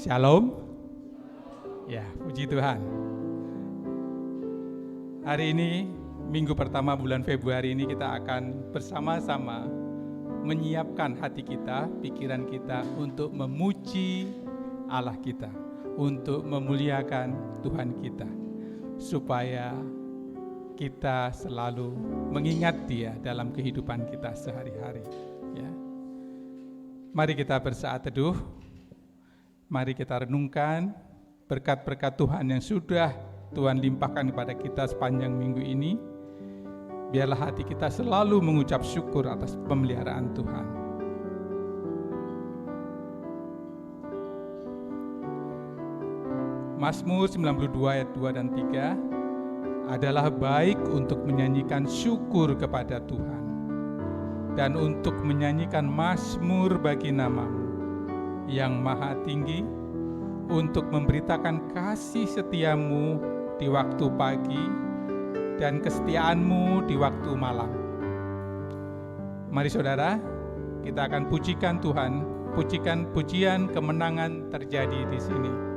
Shalom. Ya, puji Tuhan. Hari ini, minggu pertama bulan Februari ini kita akan bersama-sama menyiapkan hati kita, pikiran kita untuk memuji Allah kita, untuk memuliakan Tuhan kita, supaya kita selalu mengingat Dia dalam kehidupan kita sehari-hari. Ya. Mari kita bersaat teduh, mari kita renungkan berkat-berkat Tuhan yang sudah Tuhan limpahkan kepada kita sepanjang minggu ini. Biarlah hati kita selalu mengucap syukur atas pemeliharaan Tuhan. Mazmur 92 ayat 2 dan 3 adalah baik untuk menyanyikan syukur kepada Tuhan dan untuk menyanyikan mazmur bagi nama-Mu yang maha tinggi, untuk memberitakan kasih setia-Mu di waktu pagi dan kesetiaan-Mu di waktu malam. Mari saudara, kita akan pujikan Tuhan, pujikan pujian kemenangan terjadi di sini.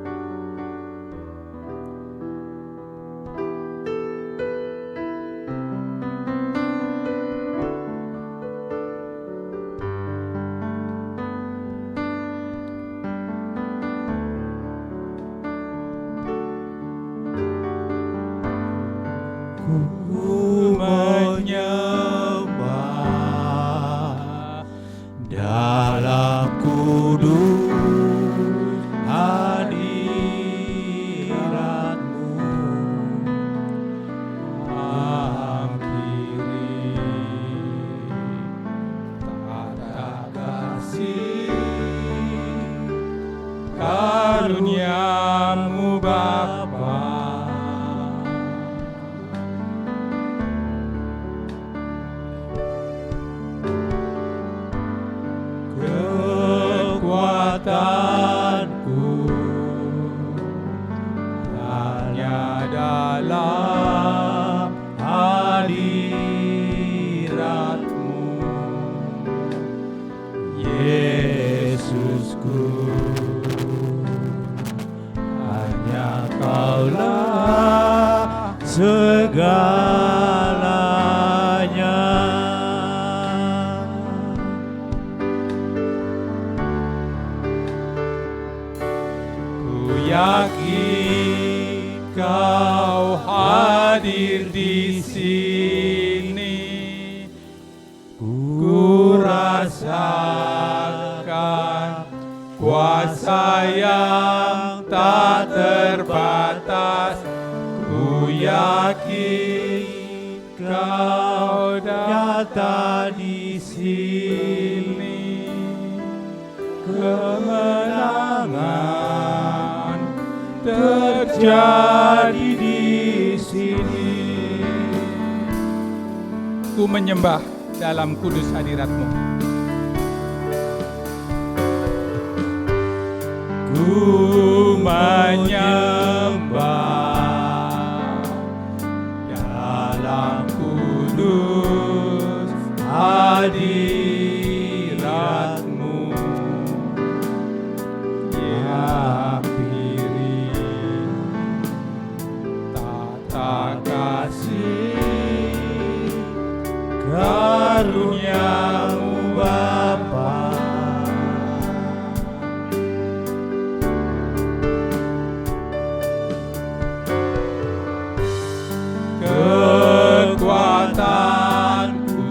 Terjadi di sini. Ku menyembah dalam kudus hadirat-Mu. Ku menyembah dalam kudus hadirat-Mu. Ya piring tata kasih karunia-Mu Bapa. Kekuatanku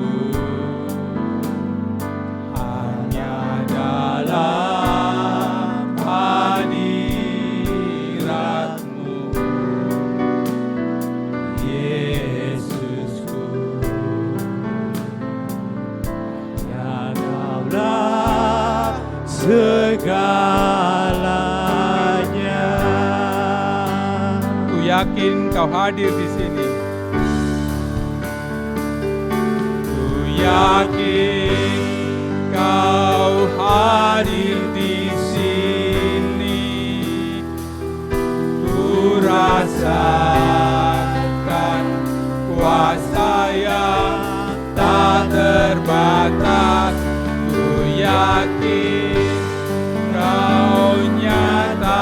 hanya dalam hadirat-Mu, Yesusku. Ya Kaulah segalanya. Ku yakin Kau hadir di sini. Yakin Kau hadir di sini, ku rasakan kuasa yang tak terbatas. Ku yakin Kau nyata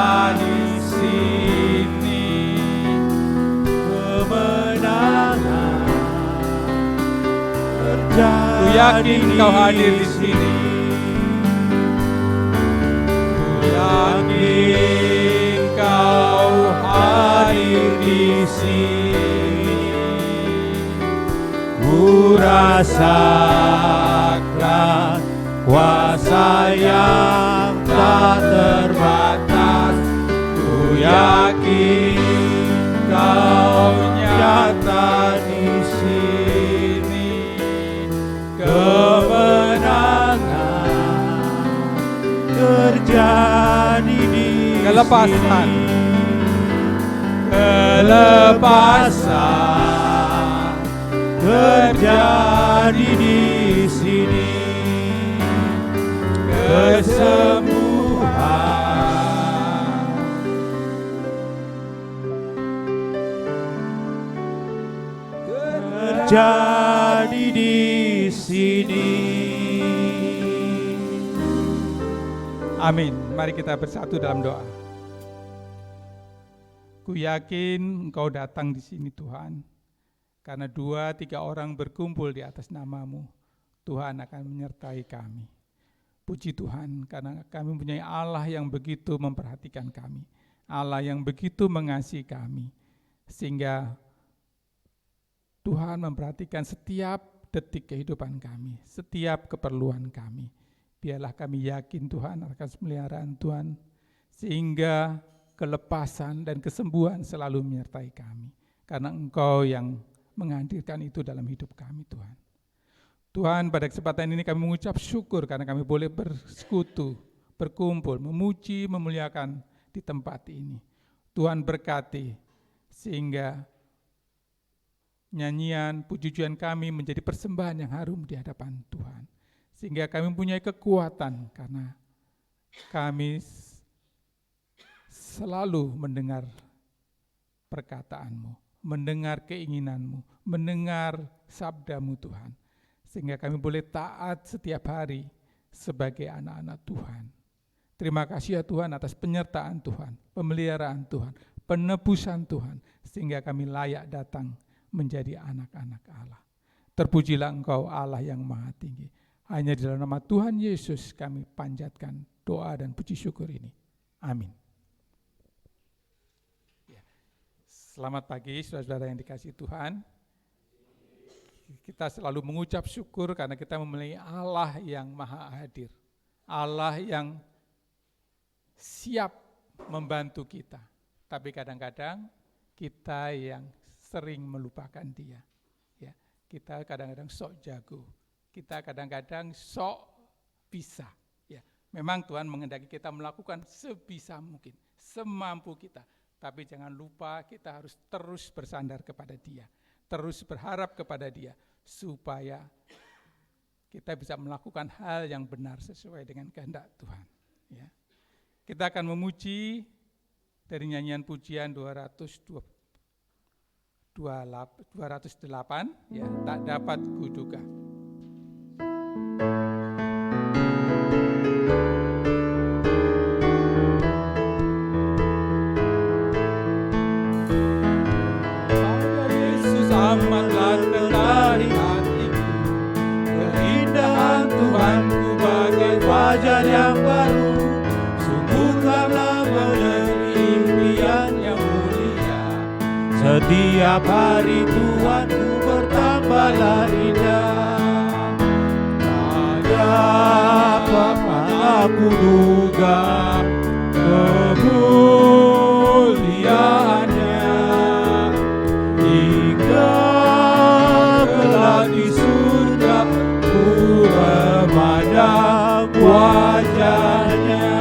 yakin Engkau hadir di sini. Ku yakin Kau hadir di sini. Ku rasakan kuasa yang tak terbatas. Ku yakin Kau nyata di sini. Kemenangan terjadi di Kelepasan. Kelepasan terjadi di sini. Kesembuhan terjadi di sini. Amin. Mari kita bersatu dalam doa. Ku yakin Engkau datang di sini Tuhan, karena 2-3 orang berkumpul di atas nama-Mu, Tuhan akan menyertai kami. Puji Tuhan, karena kami mempunyai Allah yang begitu memperhatikan kami, Allah yang begitu mengasihi kami, sehingga Tuhan memperhatikan setiap detik kehidupan kami, setiap keperluan kami. Biarlah kami yakin Tuhan akan pemeliharaan Tuhan, sehingga kelepasan dan kesembuhan selalu menyertai kami. Karena Engkau yang menghadirkan itu dalam hidup kami Tuhan. Tuhan, pada kesempatan ini kami mengucap syukur karena kami boleh bersekutu, berkumpul, memuji, memuliakan di tempat ini. Tuhan berkati sehingga nyanyian, puji-pujian kami menjadi persembahan yang harum di hadapan Tuhan. Sehingga kami mempunyai kekuatan karena kami selalu mendengar perkataan-Mu, mendengar keinginan-Mu, mendengar sabda-Mu Tuhan. Sehingga kami boleh taat setiap hari sebagai anak-anak Tuhan. Terima kasih ya Tuhan atas penyertaan Tuhan, pemeliharaan Tuhan, penebusan Tuhan, sehingga kami layak datang menjadi anak-anak Allah. Terpujilah Engkau Allah yang maha tinggi. Hanya di dalam nama Tuhan Yesus kami panjatkan doa dan puji syukur ini. Amin. Selamat pagi saudara-saudara yang dikasihi Tuhan. Kita selalu mengucap syukur karena kita memiliki Allah yang maha hadir. Allah yang siap membantu kita. Tapi kadang-kadang kita yang sering melupakan Dia. Ya, kita kadang-kadang sok jago. Kita kadang-kadang sok bisa. Ya, memang Tuhan menghendaki kita melakukan sebisa mungkin, semampu kita. Tapi jangan lupa kita harus terus bersandar kepada Dia. Terus berharap kepada Dia supaya kita bisa melakukan hal yang benar sesuai dengan kehendak Tuhan. Ya. Kita akan memuji dari nyanyian pujian 208 ya, tak dapat kuduga. Amatlah tertarik hatiku, keindahan Tuhanku bagai fajar yang baru. Sungguh karena menjadi impian yang mulia, setiap hari Tuhanku bertambahlah indah. Tak dapat aku duga kemuliaannya hingga kelak di surga ku memandang wajahnya.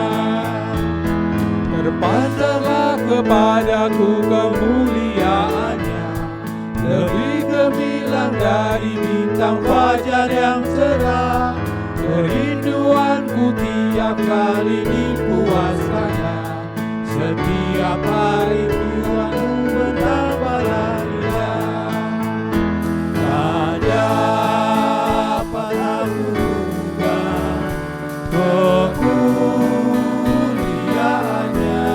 Terpandanglah kepadaku kemuliaannya, lebih gemilang dari bintang fajar yang cerah. Kerinduanku tiap kali dipuaskannya, setiap hari Tuhanku bertambahlah indah. Tak dapat aku duga kemuliaannya,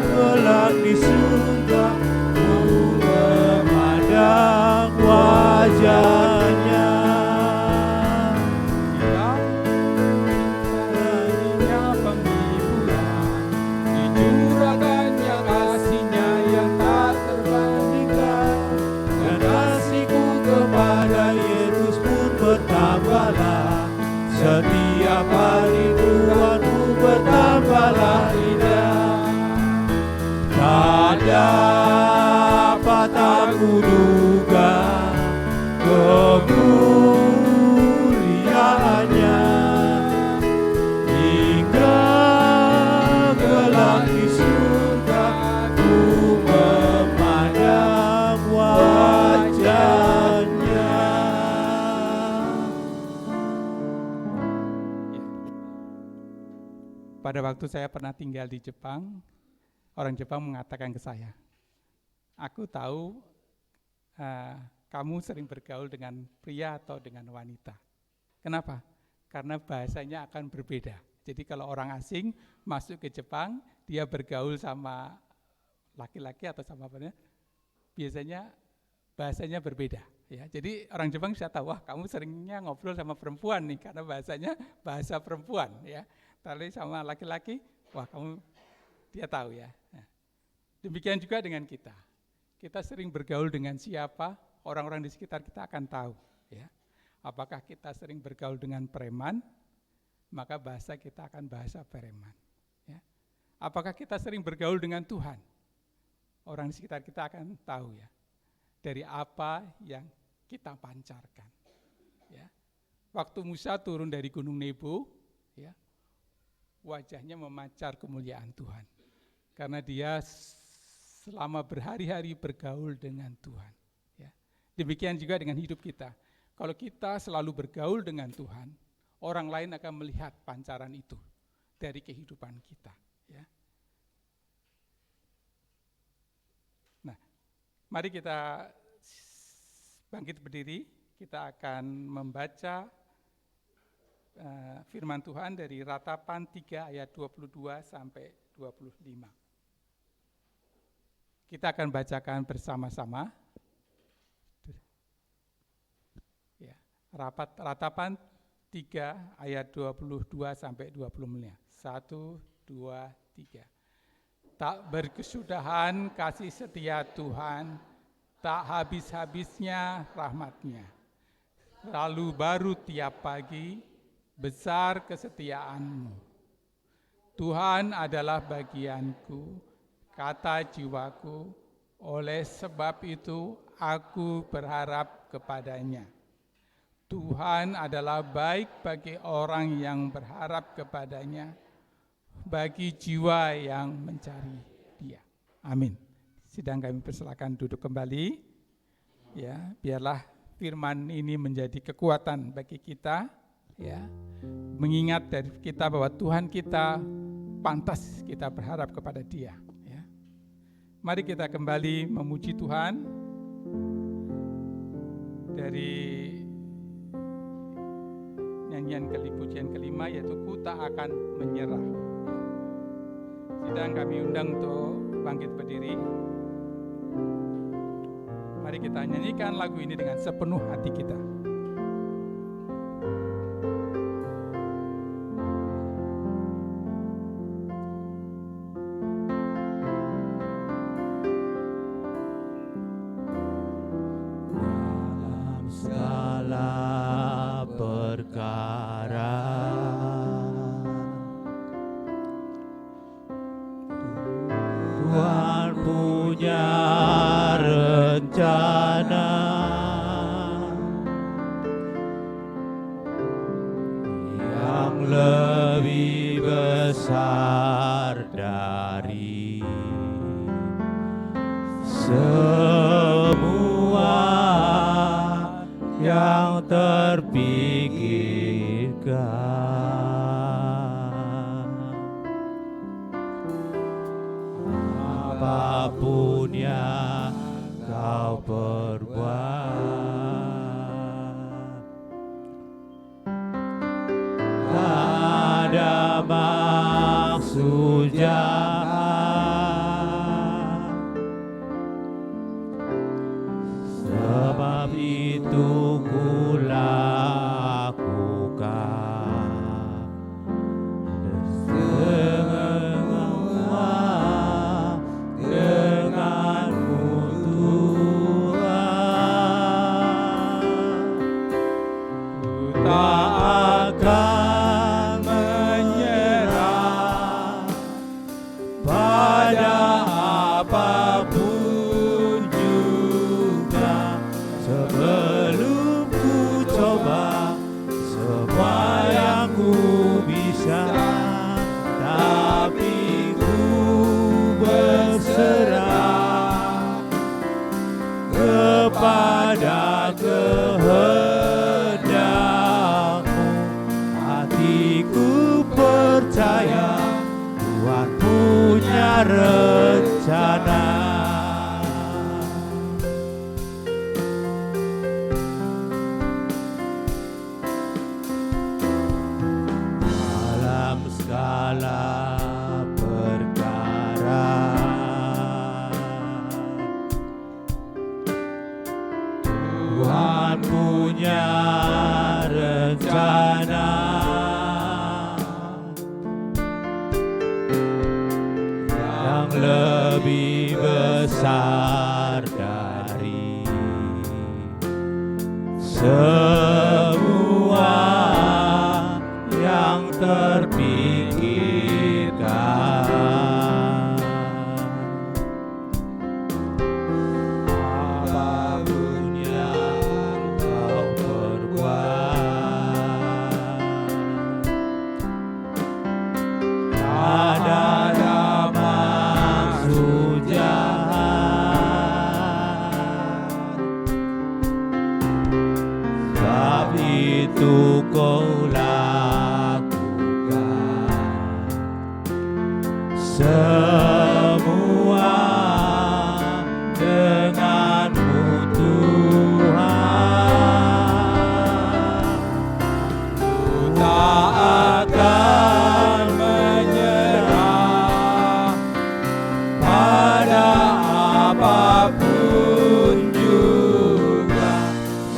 kelak di surga ku memandang Pada waktu saya pernah tinggal di Jepang, orang Jepang mengatakan ke saya, aku tahu kamu sering bergaul dengan pria atau dengan wanita. Kenapa? Karena bahasanya akan berbeda. Jadi kalau orang asing masuk ke Jepang, dia bergaul sama laki-laki atau sama apa, biasanya bahasanya berbeda. Ya, jadi orang Jepang bisa tahu, wah kamu seringnya ngobrol sama perempuan nih, karena bahasanya bahasa perempuan. Ya, tapi sama laki-laki, wah kamu, dia tahu ya. Nah, demikian juga dengan kita. Kita sering bergaul dengan siapa, orang-orang di sekitar kita akan tahu. Ya, apakah kita sering bergaul dengan preman, maka bahasa kita akan bahasa preman. Ya. Apakah kita sering bergaul dengan Tuhan, orang di sekitar kita akan tahu ya, dari apa yang kita pancarkan. Ya. Waktu Musa turun dari Gunung Nebo, ya, wajahnya memancar kemuliaan Tuhan. Karena dia selama berhari-hari bergaul dengan Tuhan. Ya. Demikian juga dengan hidup kita. Kalau kita selalu bergaul dengan Tuhan, orang lain akan melihat pancaran itu dari kehidupan kita. Ya. Nah, mari kita bangkit berdiri, kita akan membaca firman Tuhan dari Ratapan 3 ayat 22 sampai 25. Kita akan bacakan bersama-sama. Ya, Ratapan 3 ayat 22 sampai 25. 1, 2, 3. Tak berkesudahan kasih setia Tuhan, tak habis-habisnya rahmat-Nya. Lalu baru tiap pagi, besar kesetiaan-Mu. Tuhan adalah bagianku, kata jiwaku, oleh sebab itu aku berharap kepada-Nya. Tuhan adalah baik bagi orang yang berharap kepada-Nya, bagi jiwa yang mencari Dia. Amin. Sidang kami persilakan duduk kembali. Ya, biarlah firman ini menjadi kekuatan bagi kita, ya. Mengingat dari kita bahwa Tuhan kita pantas kita berharap kepada Dia, ya. Mari kita kembali memuji Tuhan dari nyanyian pujian kelima, yaitu Ku Tak Akan Menyerah. Sidang kami undang untuk bangkit berdiri. Mari kita nyanyikan lagu ini dengan sepenuh hati kita. Dalam segala perkara Tuhan punya rencana yang lebih besar dari semua yang terpikirkan. Apapun yang kau perbuat, tak ada maksud jahat, sebab itu ku lakukan semua denganmu Tuhan. Ku tak akan menyerah, segala perkara. Tuhan punya rencana yang lebih besar dari semua yang terpikirkan. Apapun yang kau perbuat, ada maksud jahat, sebab itu kau lakukan semua denganmu Tuhan. Ku tak akan menyerah pada apapun juga,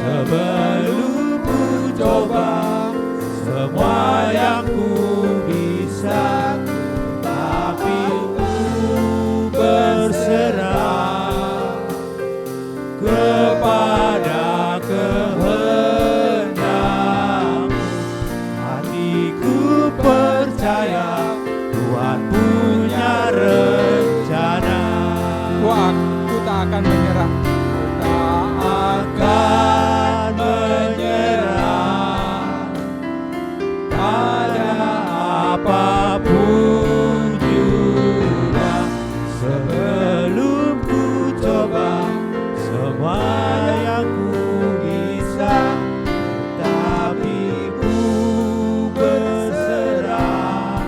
sebelum ku coba semua yang ku bisa, tapi ku berserah kepada kehendak-Mu. Hatiku percaya Tuhan punya rencana. Aku tak akan menyerah. Tak akan menyerah pada apapun juga, sebelum ku coba semua yang ku bisa, tapi ku berserah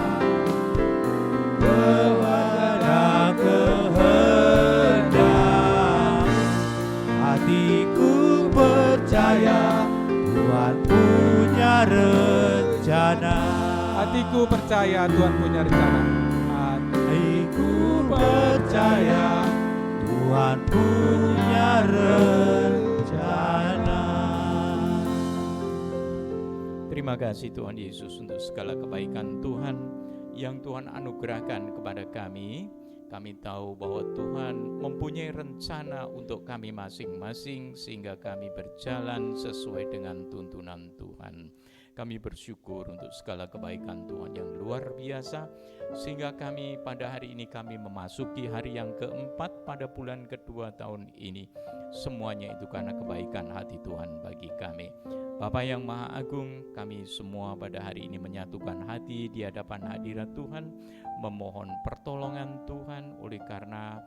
kepada kehendak. Hatiku percaya Tuhan punya rencana. Hatiku percaya Tuhan punya rencana. Hatiku percaya Tuhan punya rencana. Terima kasih Tuhan Yesus untuk segala kebaikan Tuhan yang Tuhan anugerahkan kepada kami. Kami tahu bahwa Tuhan mempunyai rencana untuk kami masing-masing, sehingga kami berjalan sesuai dengan tuntunan Tuhan. Kami bersyukur untuk segala kebaikan Tuhan yang luar biasa, sehingga kami pada hari ini kami memasuki hari yang keempat pada bulan kedua tahun ini. Semuanya itu karena kebaikan hati Tuhan bagi kami. Bapa yang Maha Agung, kami semua pada hari ini menyatukan hati di hadapan hadirat Tuhan, memohon pertolongan Tuhan oleh karena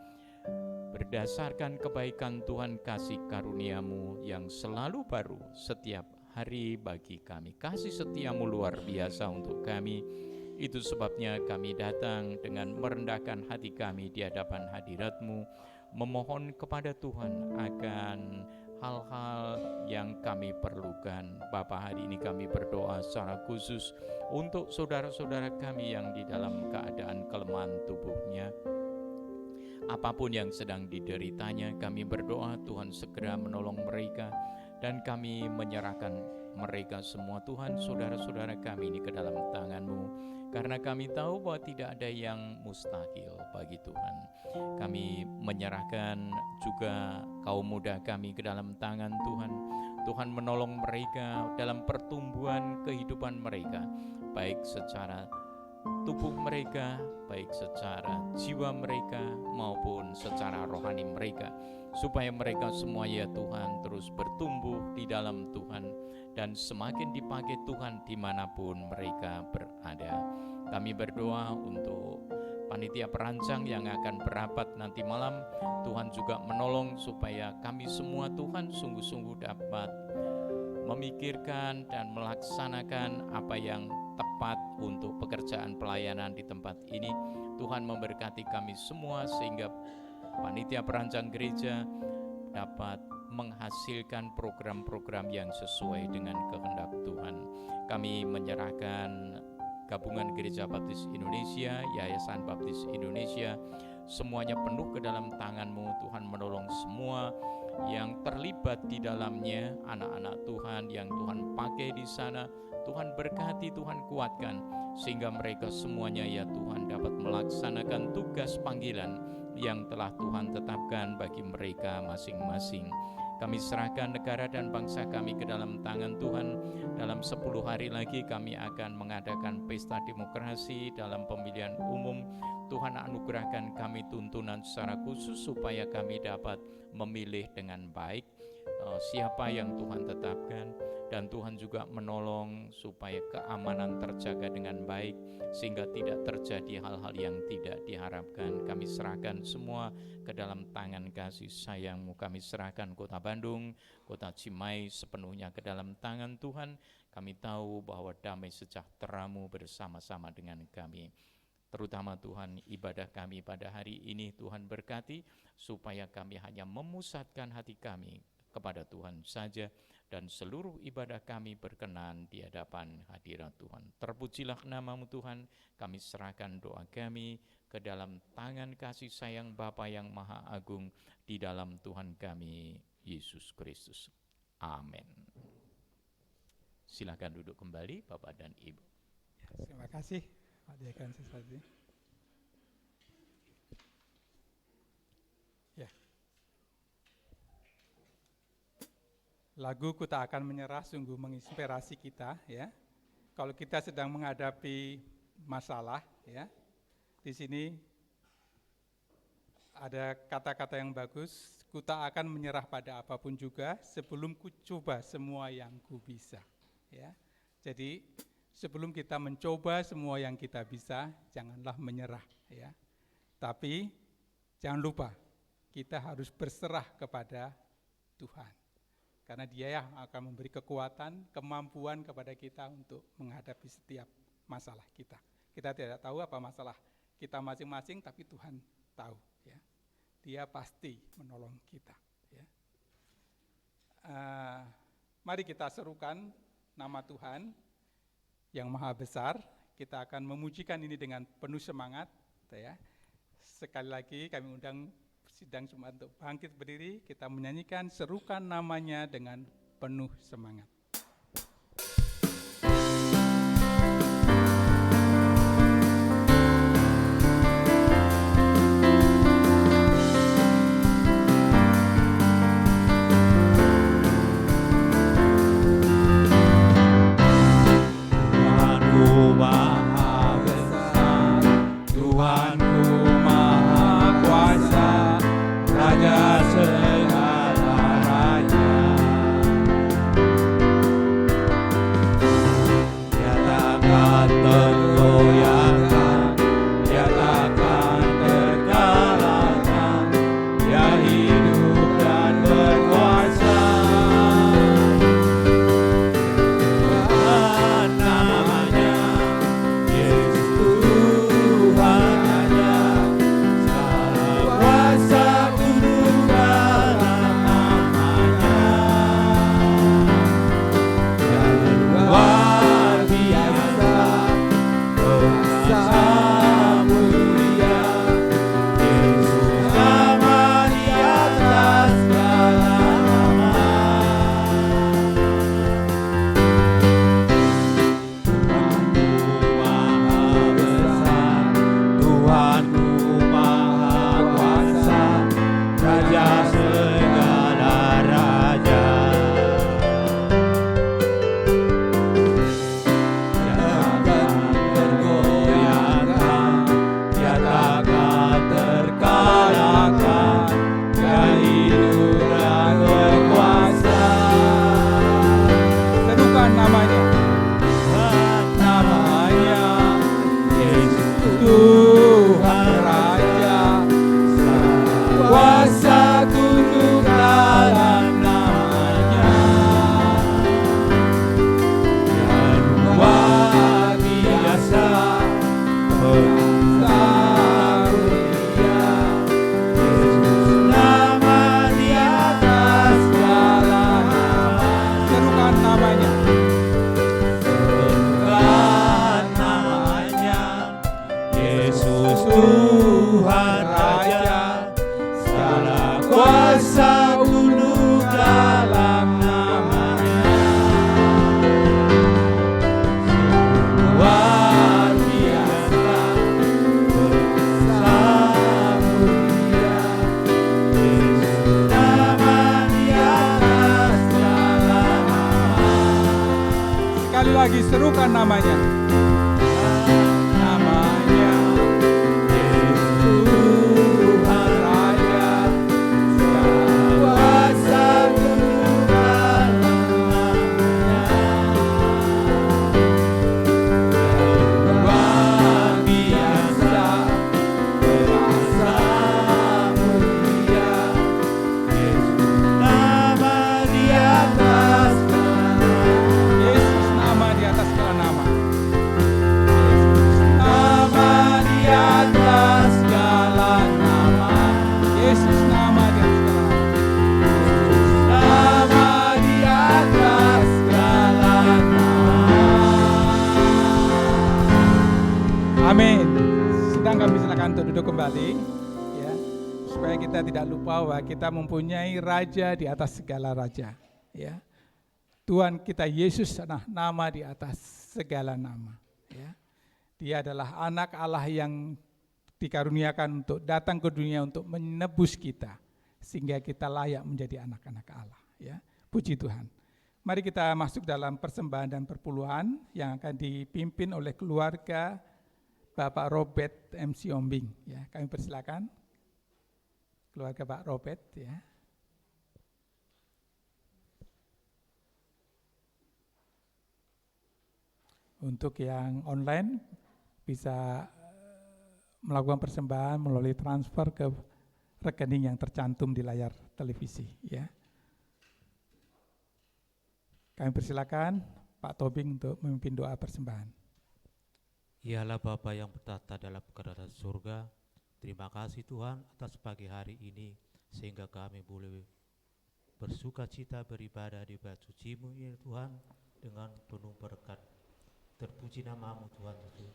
berdasarkan kebaikan Tuhan, kasih karunia-Mu yang selalu baru setiap hari bagi kami. Kasih setia-Mu luar biasa untuk kami. Itu sebabnya kami datang dengan merendahkan hati kami di hadapan hadirat-Mu, memohon kepada Tuhan akan hal-hal yang kami perlukan. Bapa, hari ini kami berdoa secara khusus untuk saudara-saudara kami yang di dalam keadaan kelemahan tubuhnya. Apapun yang sedang dideritanya, kami berdoa Tuhan segera menolong mereka, dan kami menyerahkan mereka semua Tuhan, saudara-saudara kami ini ke dalam tangan-Mu, karena kami tahu bahwa tidak ada yang mustahil bagi Tuhan. Kami menyerahkan juga kaum muda kami ke dalam tangan Tuhan. Tuhan menolong mereka dalam pertumbuhan kehidupan mereka, baik secara tubuh mereka, baik secara jiwa mereka maupun secara rohani mereka, supaya mereka semua ya Tuhan terus bertumbuh di dalam Tuhan dan semakin dipakai Tuhan dimanapun mereka berada. Kami berdoa untuk panitia perancang yang akan berapat nanti malam. Tuhan juga menolong supaya kami semua Tuhan sungguh-sungguh dapat memikirkan dan melaksanakan apa yang tepat untuk pekerjaan pelayanan di tempat ini. Tuhan memberkati kami semua sehingga panitia perancang gereja dapat menghasilkan program-program yang sesuai dengan kehendak Tuhan. Kami menyerahkan Gabungan Gereja Baptis Indonesia, Yayasan Baptis Indonesia, semuanya penuh ke dalam tangan-Mu. Tuhan, menolong semua yang terlibat di dalamnya, anak-anak Tuhan yang Tuhan pakai di sana. Tuhan berkati, Tuhan kuatkan, sehingga mereka semuanya ya Tuhan dapat melaksanakan tugas panggilan yang telah Tuhan tetapkan bagi mereka masing-masing. Kami serahkan negara dan bangsa kami ke dalam tangan Tuhan. Dalam 10 hari lagi kami akan mengadakan pesta demokrasi dalam pemilihan umum. Tuhan anugerahkan kami tuntunan secara khusus supaya kami dapat memilih dengan baik siapa yang Tuhan tetapkan. Dan Tuhan juga menolong supaya keamanan terjaga dengan baik, sehingga tidak terjadi hal-hal yang tidak diharapkan. Kami serahkan semua ke dalam tangan kasih sayang-Mu. Kami serahkan Kota Bandung, Kota Cimahi sepenuhnya ke dalam tangan Tuhan. Kami tahu bahwa damai sejahtera-Mu bersama-sama dengan kami. Terutama Tuhan, ibadah kami pada hari ini Tuhan berkati, supaya kami hanya memusatkan hati kami kepada Tuhan saja, dan seluruh ibadah kami berkenan di hadapan hadirat Tuhan. Terpujilah nama-Mu Tuhan. Kami serahkan doa kami ke dalam tangan kasih sayang Bapa yang Maha Agung, di dalam Tuhan kami Yesus Kristus. Amin. Silakan duduk kembali Bapak dan Ibu. Terima kasih Pak Dekan Siswadi. Ya. Lagu Ku Tak Akan Menyerah sungguh menginspirasi kita, ya. Kalau kita sedang menghadapi masalah, ya. Di sini ada kata-kata yang bagus, ku tak akan menyerah pada apapun juga sebelum ku coba semua yang ku bisa, ya. Jadi sebelum kita mencoba semua yang kita bisa, janganlah menyerah, ya. Tapi jangan lupa kita harus berserah kepada Tuhan. Karena Dia yang akan memberi kekuatan, kemampuan kepada kita untuk menghadapi setiap masalah kita. Kita tidak tahu apa masalah kita masing-masing, tapi Tuhan tahu, ya. Dia pasti menolong kita, ya. Mari kita serukan nama Tuhan yang Maha Besar. Kita akan memujikan ini dengan penuh semangat, ya. Sekali lagi kami undang sidang Jumat untuk bangkit berdiri, kita menyanyikan serukan namanya dengan penuh semangat. Tuhanku Maha Besar, Tuhanku Maha Kuasa, Raja segala raja. Dia takkan tergoyahkan, Dia takkan terkalahkan, Dia hidup dan berkuasa. Namanya Yesus Tuhan aja. Yesus Tuhan Raja, segala kuasa tunduk dalam namanya. Luar biasa, besar mulia, Yesus nama di atas segala nama. Sekali lagi serukan namanya. Namanya Yesus Tuhan Raja, segala kuasa tunduk dalam namanya. Luar biasa, besar mulia, Yesus nama di atas segala nama. Yesus nama di atas segala nama. Nama di atas segala nama. Yesus nama di atas segala nama. Nama di atas segala nama. Amin. Sedang kami silakan untuk duduk kembali, ya, supaya kita tidak lupa bahwa kita mempunyai Raja di atas segala raja, ya. Tuhan kita Yesus adalah nama di atas segala nama, ya. Dia adalah anak Allah yang dikaruniakan untuk datang ke dunia untuk menebus kita, sehingga kita layak menjadi anak-anak Allah, ya. Puji Tuhan. Mari kita masuk dalam persembahan dan perpuluhan yang akan dipimpin oleh keluarga Bapak Robert MC Ombing, ya. Kami persilakan keluarga Pak Robert, ya. Untuk yang online bisa melakukan persembahan melalui transfer ke rekening yang tercantum di layar televisi, ya. Kami persilakan Pak Tobing untuk memimpin doa persembahan. Ialah Bapa yang bertata dalam kerajaan surga, terima kasih Tuhan atas pagi hari ini, sehingga kami boleh bersuka cita beribadah di bait suci-Mu ya Tuhan, dengan penuh berkat. Terpuji nama-Mu Tuhan Yesus.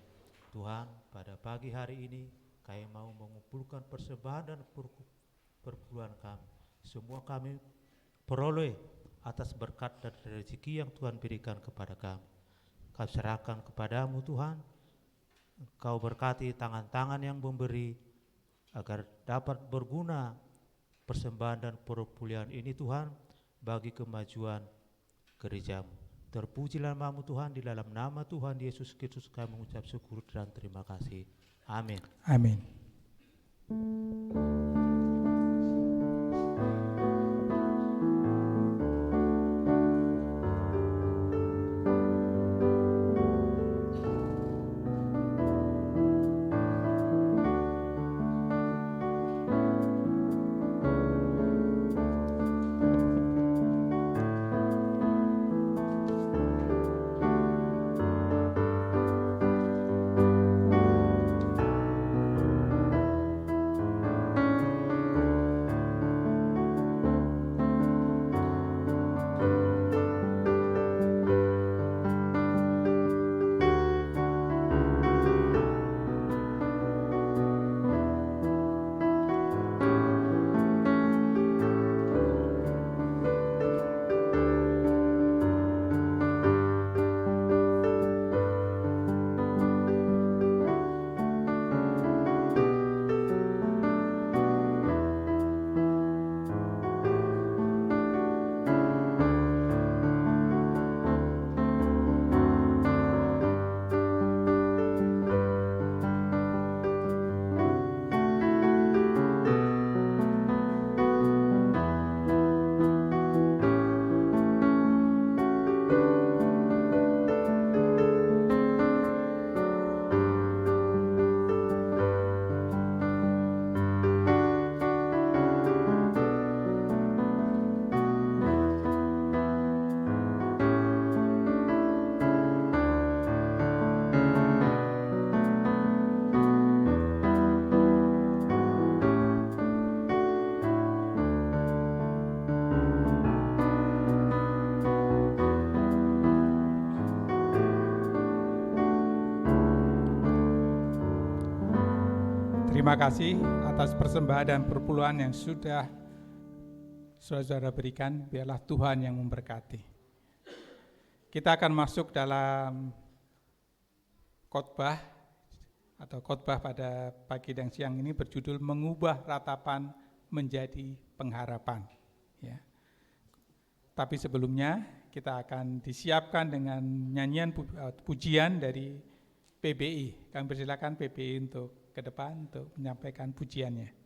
Tuhan, pada pagi hari ini kami mau mengumpulkan persembahan dan perpuluhan kami. Semua kami peroleh atas berkat dan rezeki yang Tuhan berikan kepada kami. Kami serahkan kepadamu Tuhan. Engkau berkati tangan-tangan yang memberi agar dapat berguna persembahan dan perpuluhan ini Tuhan bagi kemajuan gereja-Mu. Terpujilah nama-Mu Tuhan, di dalam nama Tuhan Yesus Kristus kami mengucap syukur dan terima kasih. Amin. Amin. Terima kasih atas persembahan dan perpuluhan yang sudah saudara berikan. Biarlah Tuhan yang memberkati. Kita akan masuk dalam khotbah atau khotbah pada pagi dan siang ini berjudul Mengubah Ratapan Menjadi Pengharapan. Ya. Tapi sebelumnya kita akan disiapkan dengan nyanyian pujian dari PBI. Kami persilakan PBI untuk ke depan untuk menyampaikan pujiannya.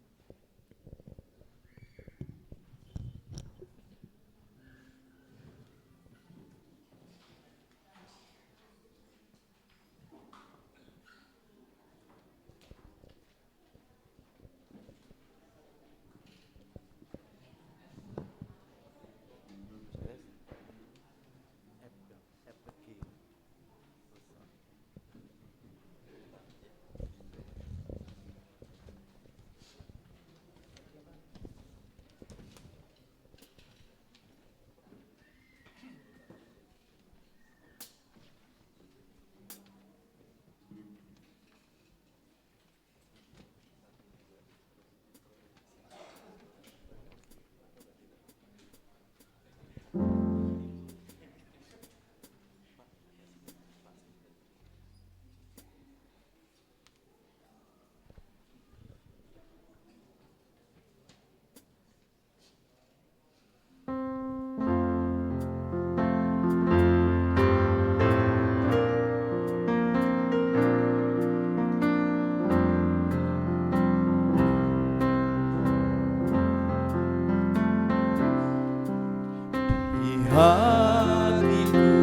Hatiku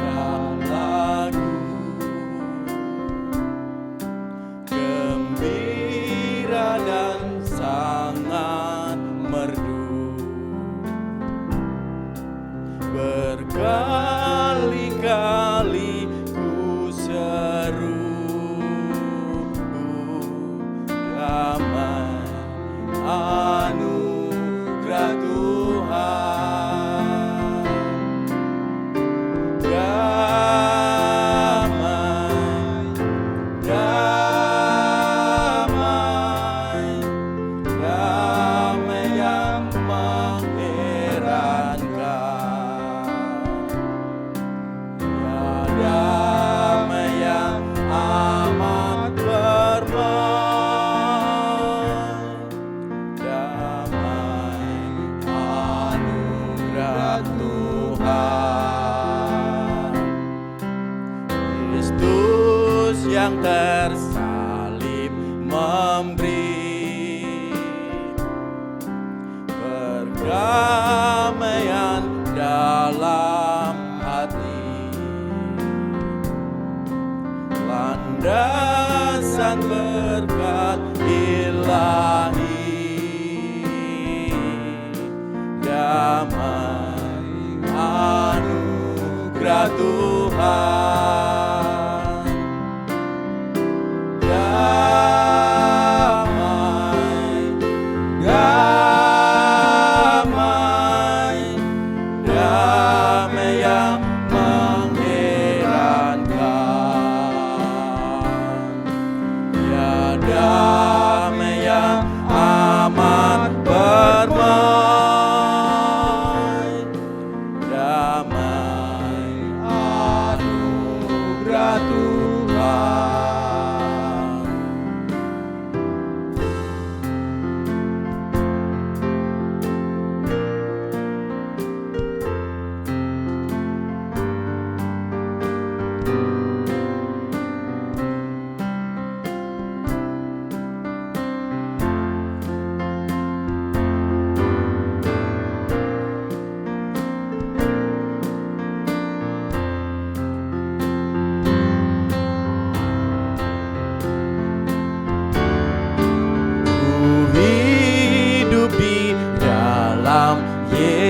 akan lagu gembira dan sangat merdu, berkali-kali ku seru, damai anugerah Tuhan. Yang tersalib memberi perdamaian dalam hati, landasan berkat ilahi, damai anugerah Tuhan.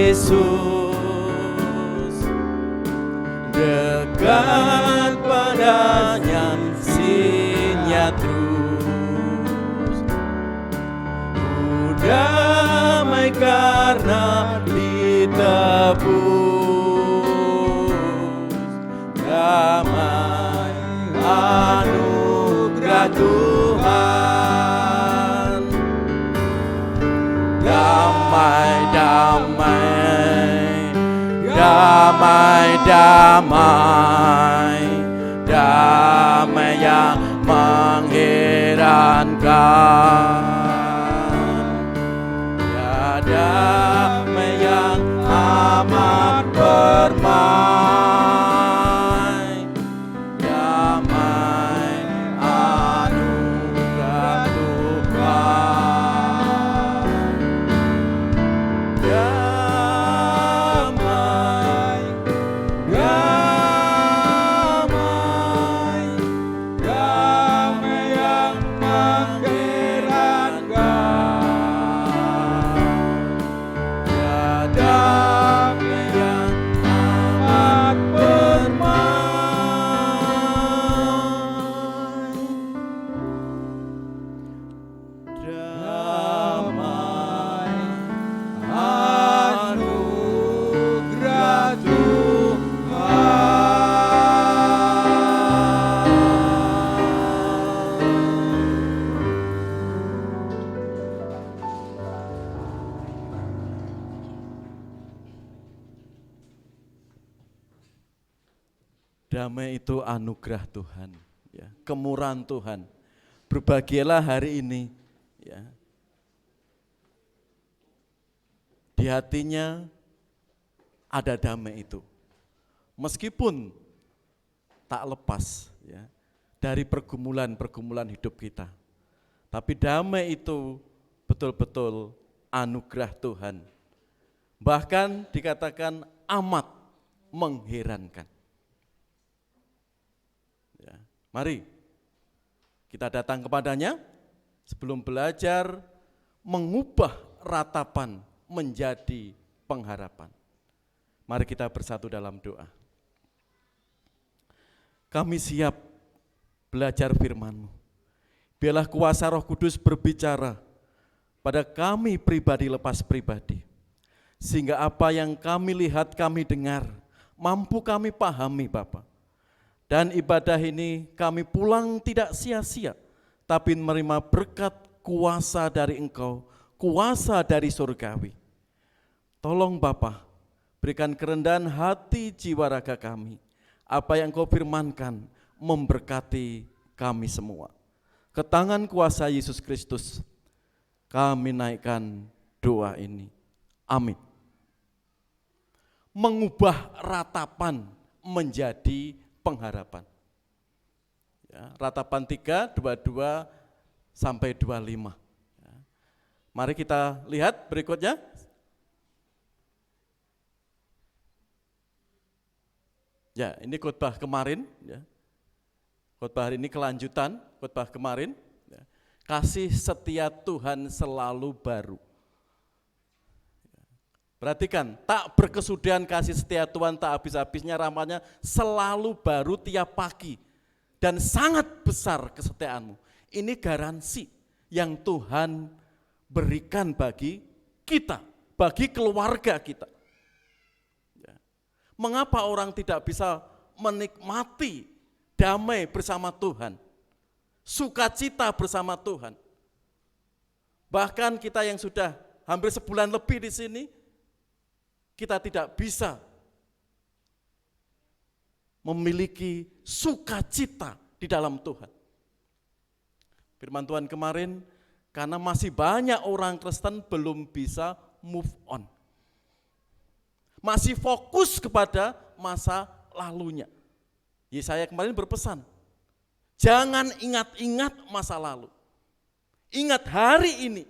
Yesus, dekat padanya sinyat terus, ku damai karena ditebus, damai anugerah Tuhan. damai, damai yang mengherankan. Ya damai yang amat permai, damai anugerah Tuhan. Damai, damai, damai yang mengherankan. Ya damai yang amat permai, damai anugerah Tuhan. Damai itu anugerah Tuhan, ya, kemurahan Tuhan. Berbahagialah hari ini, ya. Di hatinya ada damai itu. Meskipun tak lepas, ya, dari pergumulan-pergumulan hidup kita. Tapi damai itu betul-betul anugerah Tuhan. Bahkan dikatakan amat mengherankan. Ya, mari kita datang kepadanya sebelum belajar mengubah ratapan menjadi pengharapan. Mari kita bersatu dalam doa. Kami siap belajar firman-Mu. Biarlah kuasa Roh Kudus berbicara pada kami pribadi lepas pribadi. Sehingga apa yang kami lihat, kami dengar, mampu kami pahami Bapa. Dan ibadah ini kami pulang tidak sia-sia, tapi menerima berkat kuasa dari Engkau, kuasa dari surgawi. Tolong Bapa, berikan kerendahan hati jiwa raga kami. Apa yang Kau firmankan memberkati kami semua. Ke tangan kuasa Yesus Kristus kami naikkan doa ini. Amin. Mengubah ratapan menjadi pengharapan. Ya, ratapan 3, 22 sampai 25. Ya. Mari kita lihat berikutnya. Ya, ini khotbah kemarin. Ya. Khotbah hari ini kelanjutan khotbah kemarin. Ya. Kasih setia Tuhan selalu baru. Perhatikan, tak berkesudahan kasih setia Tuhan, tak habis-habisnya rahmatnya, selalu baru tiap pagi. Dan sangat besar kesetiaan-Mu. Ini garansi yang Tuhan berikan bagi kita, bagi keluarga kita. Ya. Mengapa orang tidak bisa menikmati damai bersama Tuhan, sukacita bersama Tuhan? Bahkan kita yang sudah hampir sebulan lebih di sini, kita tidak bisa memiliki sukacita di dalam Tuhan. Firman Tuhan kemarin, karena masih banyak orang Kristen belum bisa move on. Masih fokus kepada masa lalunya. Yesaya kemarin berpesan, jangan ingat-ingat masa lalu. Ingat hari ini.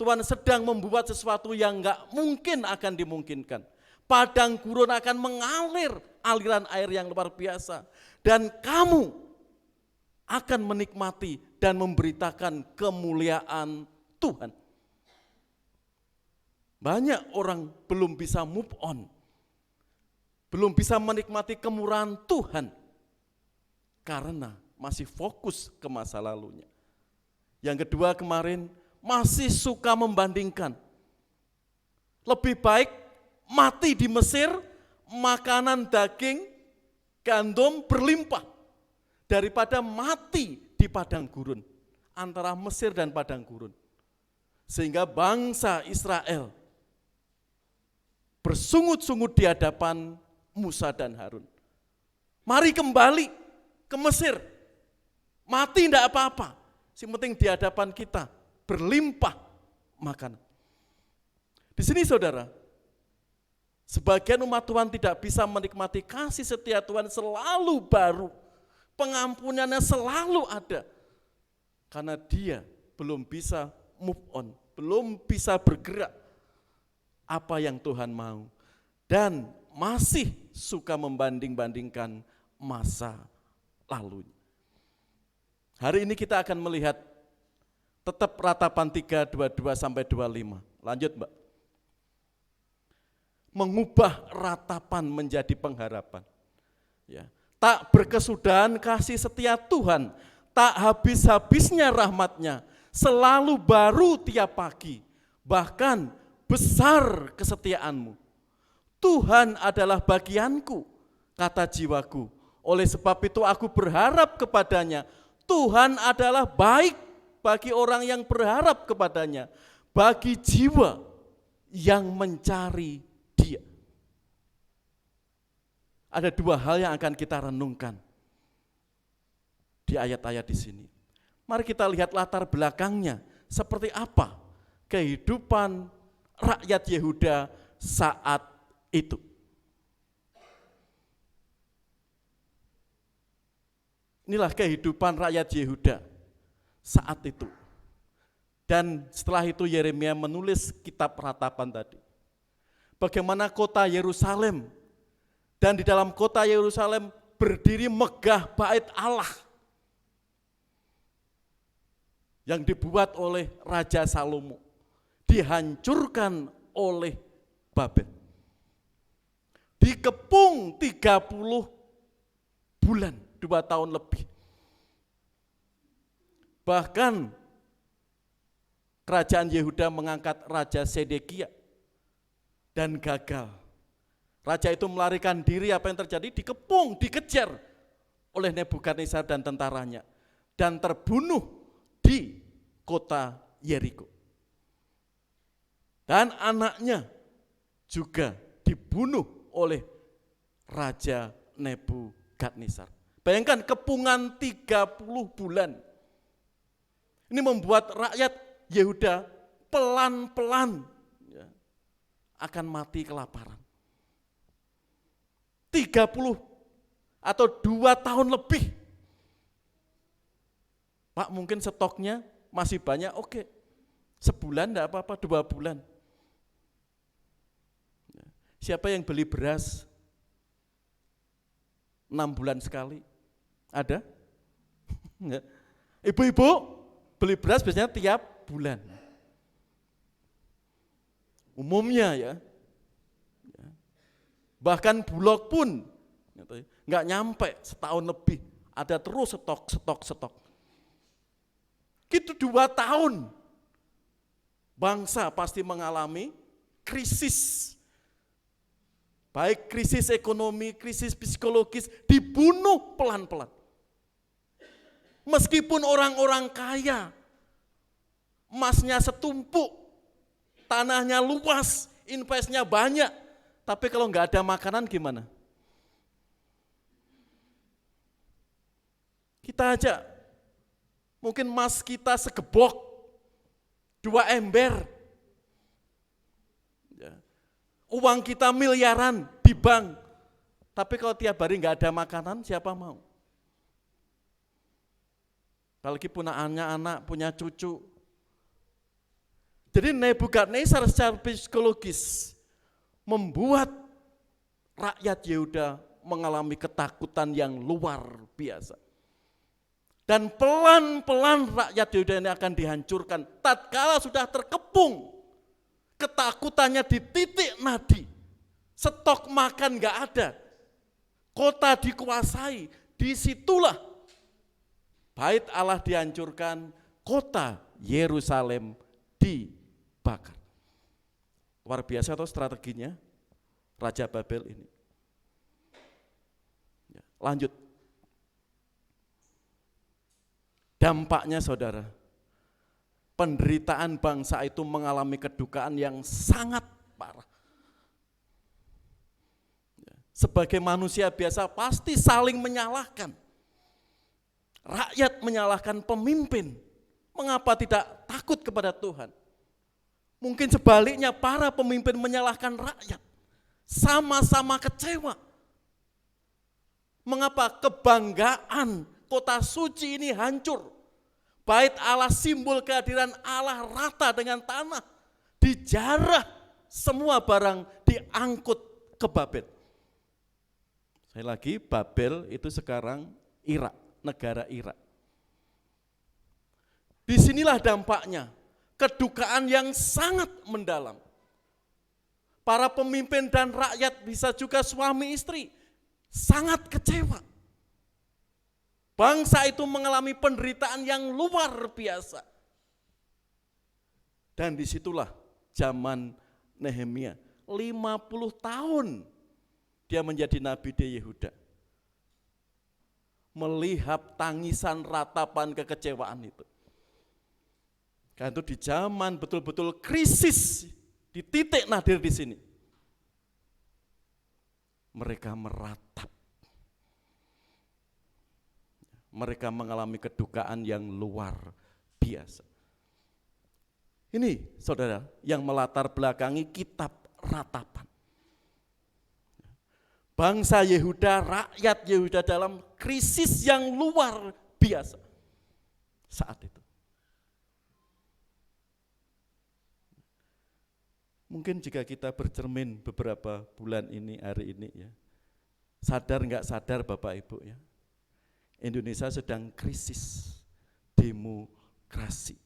Tuhan sedang membuat sesuatu yang enggak mungkin akan dimungkinkan. Padang gurun akan mengalir aliran air yang luar biasa. Dan kamu akan menikmati dan memberitakan kemuliaan Tuhan. Banyak orang belum bisa move on. Belum bisa menikmati kemurahan Tuhan. Karena masih fokus ke masa lalunya. Yang kedua kemarin, masih suka membandingkan. Lebih baik mati di Mesir, makanan daging, gandum berlimpah, daripada mati di padang gurun, antara Mesir dan padang gurun. Sehingga bangsa Israel bersungut-sungut di hadapan Musa dan Harun. Mari kembali ke Mesir. Mati tidak apa-apa. Yang penting di hadapan kita berlimpah makanan. Di sini saudara, sebagian umat Tuhan tidak bisa menikmati kasih setia Tuhan selalu baru. Pengampunannya selalu ada. Karena dia belum bisa move on, belum bisa bergerak apa yang Tuhan mau. Dan masih suka membanding-bandingkan masa lalunya. Hari ini kita akan melihat tetap ratapan 3, 22 sampai 25. Lanjut Mbak. Mengubah ratapan menjadi pengharapan. Ya. Tak berkesudahan kasih setia Tuhan, tak habis-habisnya rahmatnya, selalu baru tiap pagi, bahkan besar kesetiaanmu. Tuhan adalah bagianku, kata jiwaku. Oleh sebab itu aku berharap kepadanya. Tuhan adalah baik bagi orang yang berharap kepadanya, bagi jiwa yang mencari Dia. Ada dua hal yang akan kita renungkan di ayat-ayat di sini. Mari kita lihat latar belakangnya, seperti apa kehidupan rakyat Yehuda saat itu. Inilah kehidupan rakyat Yehuda saat itu. Dan setelah itu Yeremia menulis kitab ratapan tadi. Bagaimana kota Yerusalem, dan di dalam kota Yerusalem berdiri megah bait Allah yang dibuat oleh Raja Salomo, dihancurkan oleh Babel. Dikepung 30 bulan, 2 tahun lebih. Bahkan kerajaan Yehuda mengangkat Raja Sedekia dan gagal. Raja itu melarikan diri, apa yang terjadi? Dikepung, dikejar oleh Nebukadnezar dan tentaranya. Dan terbunuh di kota Yeriko. Dan anaknya juga dibunuh oleh Raja Nebukadnezar. Bayangkan kepungan 30 bulan. Ini membuat rakyat Yehuda pelan-pelan akan mati kelaparan. 30 atau 2 tahun lebih. Pak, mungkin stoknya masih banyak, oke. Sebulan enggak apa-apa, 2 bulan. Siapa yang beli beras 6 bulan sekali? Ada? Enggak. Ibu-ibu beli beras biasanya tiap bulan. Umumnya ya. Bahkan Bulog pun enggak nyampe setahun lebih. Ada terus stok. Gitu 2 tahun. Bangsa pasti mengalami krisis. Baik krisis ekonomi, krisis psikologis, dibunuh pelan-pelan. Meskipun orang-orang kaya, emasnya setumpuk, tanahnya luas, investnya banyak, tapi kalau enggak ada makanan gimana? Kita aja, mungkin emas kita segebok, 2 ember. Uang kita miliaran di bank, tapi kalau tiap hari enggak ada makanan, siapa mau? Apalagi punya anak, punya cucu. Jadi Nebukadnezar secara psikologis membuat rakyat Yehuda mengalami ketakutan yang luar biasa. Dan pelan-pelan rakyat Yehuda ini akan dihancurkan. Tatkala sudah terkepung, ketakutannya di titik nadi, stok makan enggak ada, kota dikuasai, disitulah bait Allah dihancurkan, kota Yerusalem dibakar. Luar biasa atau strateginya Raja Babel ini. Lanjut. Dampaknya saudara, penderitaan bangsa itu mengalami kedukaan yang sangat parah. sebagai manusia biasa pasti saling menyalahkan. Rakyat menyalahkan pemimpin. Mengapa tidak takut kepada Tuhan? Mungkin sebaliknya para pemimpin menyalahkan rakyat. Sama-sama kecewa. Mengapa kebanggaan kota suci ini hancur? Bait Allah, simbol kehadiran Allah, rata dengan tanah. Dijarah, semua barang diangkut ke Babel. Saya lagi, Babel itu sekarang Irak, negara Irak. Disinilah dampaknya, kedukaan yang sangat mendalam. Para pemimpin dan rakyat, bisa juga suami istri, sangat kecewa. Bangsa itu mengalami penderitaan yang luar biasa. Dan disitulah zaman Nehemia, 50 tahun dia menjadi nabi di Yehuda. Melihat tangisan ratapan kekecewaan itu. Karena itu di zaman betul-betul krisis, di titik nadir di sini. Mereka meratap. Mereka mengalami kedukaan yang luar biasa. Ini saudara yang melatar belakangi kitab ratapan. Bangsa Yehuda, rakyat Yehuda dalam krisis yang luar biasa saat itu. Mungkin jika kita bercermin beberapa bulan ini, hari ini ya, sadar nggak sadar Bapak Ibu ya, Indonesia sedang krisis demokrasi.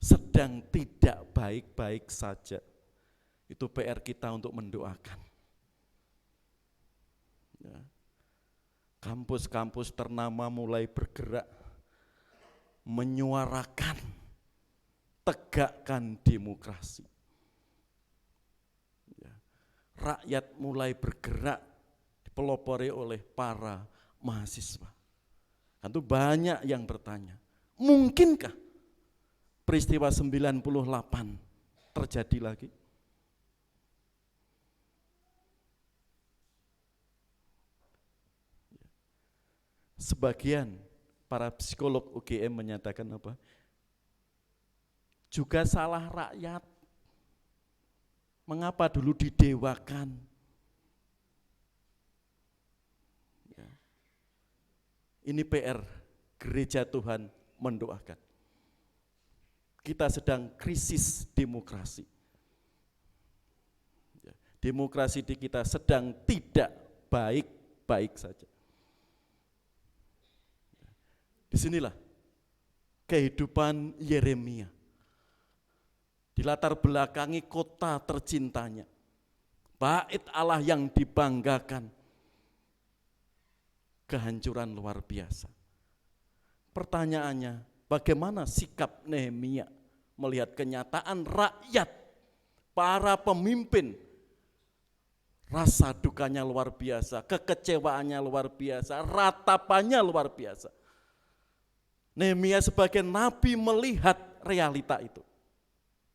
Sedang tidak baik-baik saja. Itu PR kita untuk mendoakan. Ya. Kampus-kampus ternama mulai bergerak, menyuarakan, tegakkan demokrasi. Ya. Rakyat mulai bergerak, dipelopori oleh para mahasiswa. Tentu banyak yang bertanya, mungkinkah peristiwa 98 terjadi lagi? Sebagian para psikolog UGM menyatakan apa? Juga salah rakyat. Mengapa dulu didewakan? Ya. Ini PR gereja Tuhan mendoakan. Kita sedang krisis demokrasi. Ya. Demokrasi di kita sedang tidak baik-baik saja. Disinilah kehidupan Yeremia. Dilatar belakangi kota tercintanya. Bait Allah yang dibanggakan. Kehancuran luar biasa. Pertanyaannya, bagaimana sikap Nehemia melihat kenyataan rakyat, para pemimpin, rasa dukanya luar biasa, kekecewaannya luar biasa, ratapannya luar biasa. Nehemia sebagai nabi melihat realita itu.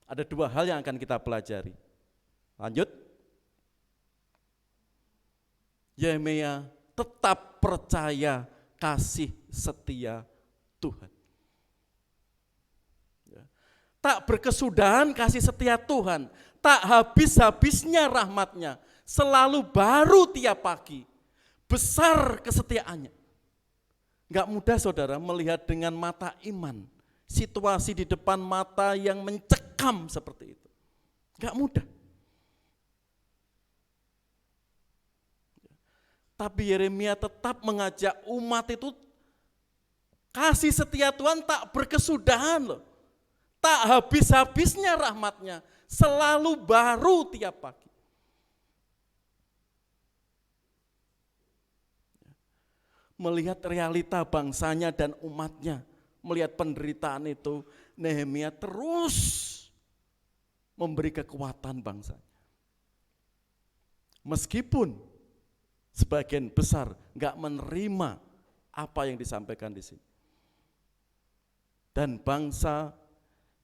Ada dua hal yang akan kita pelajari. Lanjut. Yeremia tetap percaya kasih setia Tuhan. Tak berkesudahan kasih setia Tuhan, tak habis-habisnya rahmatnya, selalu baru tiap pagi, besar kesetiaannya. Enggak mudah saudara melihat dengan mata iman, situasi di depan mata yang mencekam seperti itu. Enggak mudah. Tapi Yeremia tetap mengajak umat itu, kasih setia Tuhan tak berkesudahan loh. Tak habis-habisnya rahmatnya, selalu baru tiap pagi. Melihat realita bangsanya dan umatnya, melihat penderitaan itu, Nehemia terus memberi kekuatan bangsanya. Meskipun sebagian besar enggak menerima apa yang disampaikan di sini. Dan bangsa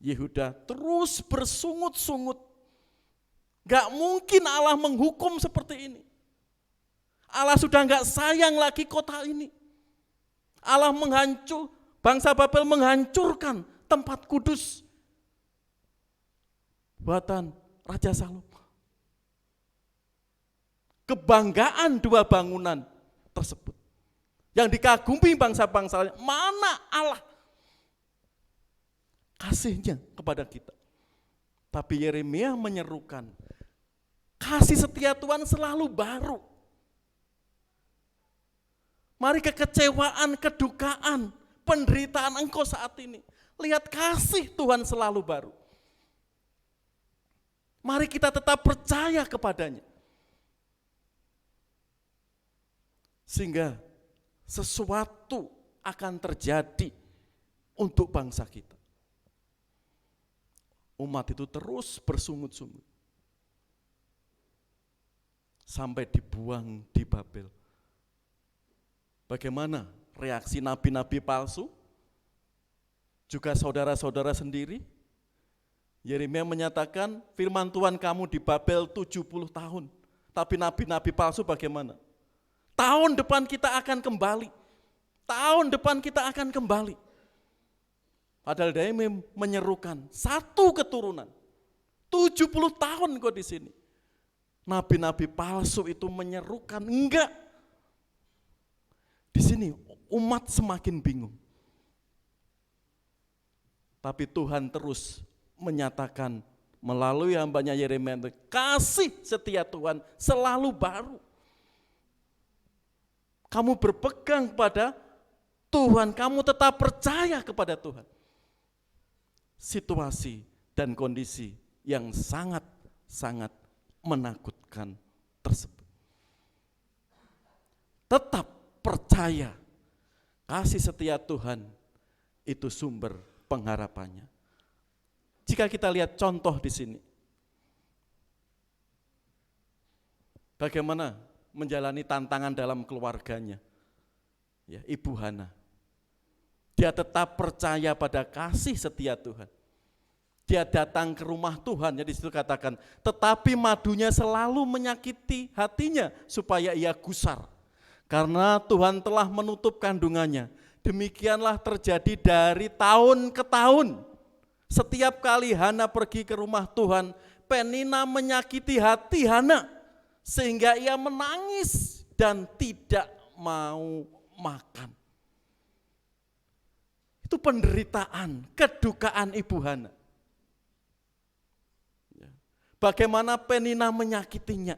Yehuda terus bersungut-sungut Gak mungkin Allah menghukum seperti ini. Allah sudah gak sayang lagi kota ini. Allah bangsa Babel menghancurkan tempat kudus buatan Raja Salomo. Kebanggaan dua bangunan tersebut yang dikagumi bangsa-bangsa lain, mana Allah kasihnya kepada kita. Tapi Yeremia menyerukan, kasih setia Tuhan selalu baru. Mari kekecewaan, kedukaan, penderitaan engkau saat ini, lihat kasih Tuhan selalu baru. Mari kita tetap percaya kepadanya. Sehingga sesuatu akan terjadi untuk bangsa kita. Umat itu terus bersungut-sungut. Sampai dibuang di Babel. Bagaimana reaksi nabi-nabi palsu? Juga saudara-saudara sendiri? Yeremia menyatakan firman Tuhan kamu di Babel 70 tahun. Tapi nabi-nabi palsu bagaimana? Tahun depan kita akan kembali. Tahun depan kita akan kembali. Padahal dia menyerukan satu keturunan. 70 tahun kok di sini. Nabi-nabi palsu itu menyerukan, enggak. Di sini umat semakin bingung. Tapi Tuhan terus menyatakan melalui hambanya Yeremia, kasih setia Tuhan selalu baru. Kamu berpegang kepada Tuhan, kamu tetap percaya kepada Tuhan. Situasi dan kondisi yang sangat-sangat menakutkan tersebut. Tetap percaya, kasih setia Tuhan itu sumber pengharapannya. Jika kita lihat contoh di sini, bagaimana menjalani tantangan dalam keluarganya, ya, Ibu Hana. Dia tetap percaya pada kasih setia Tuhan. Dia datang ke rumah Tuhan, jadi situ katakan, tetapi madunya selalu menyakiti hatinya supaya ia gusar. Karena Tuhan telah menutup kandungannya. Demikianlah terjadi dari tahun ke tahun. Setiap kali Hana pergi ke rumah Tuhan, Penina menyakiti hati Hana. Sehingga ia menangis dan tidak mau makan. Itu penderitaan, kedukaan Ibu Hana. Bagaimana Penina menyakitinya.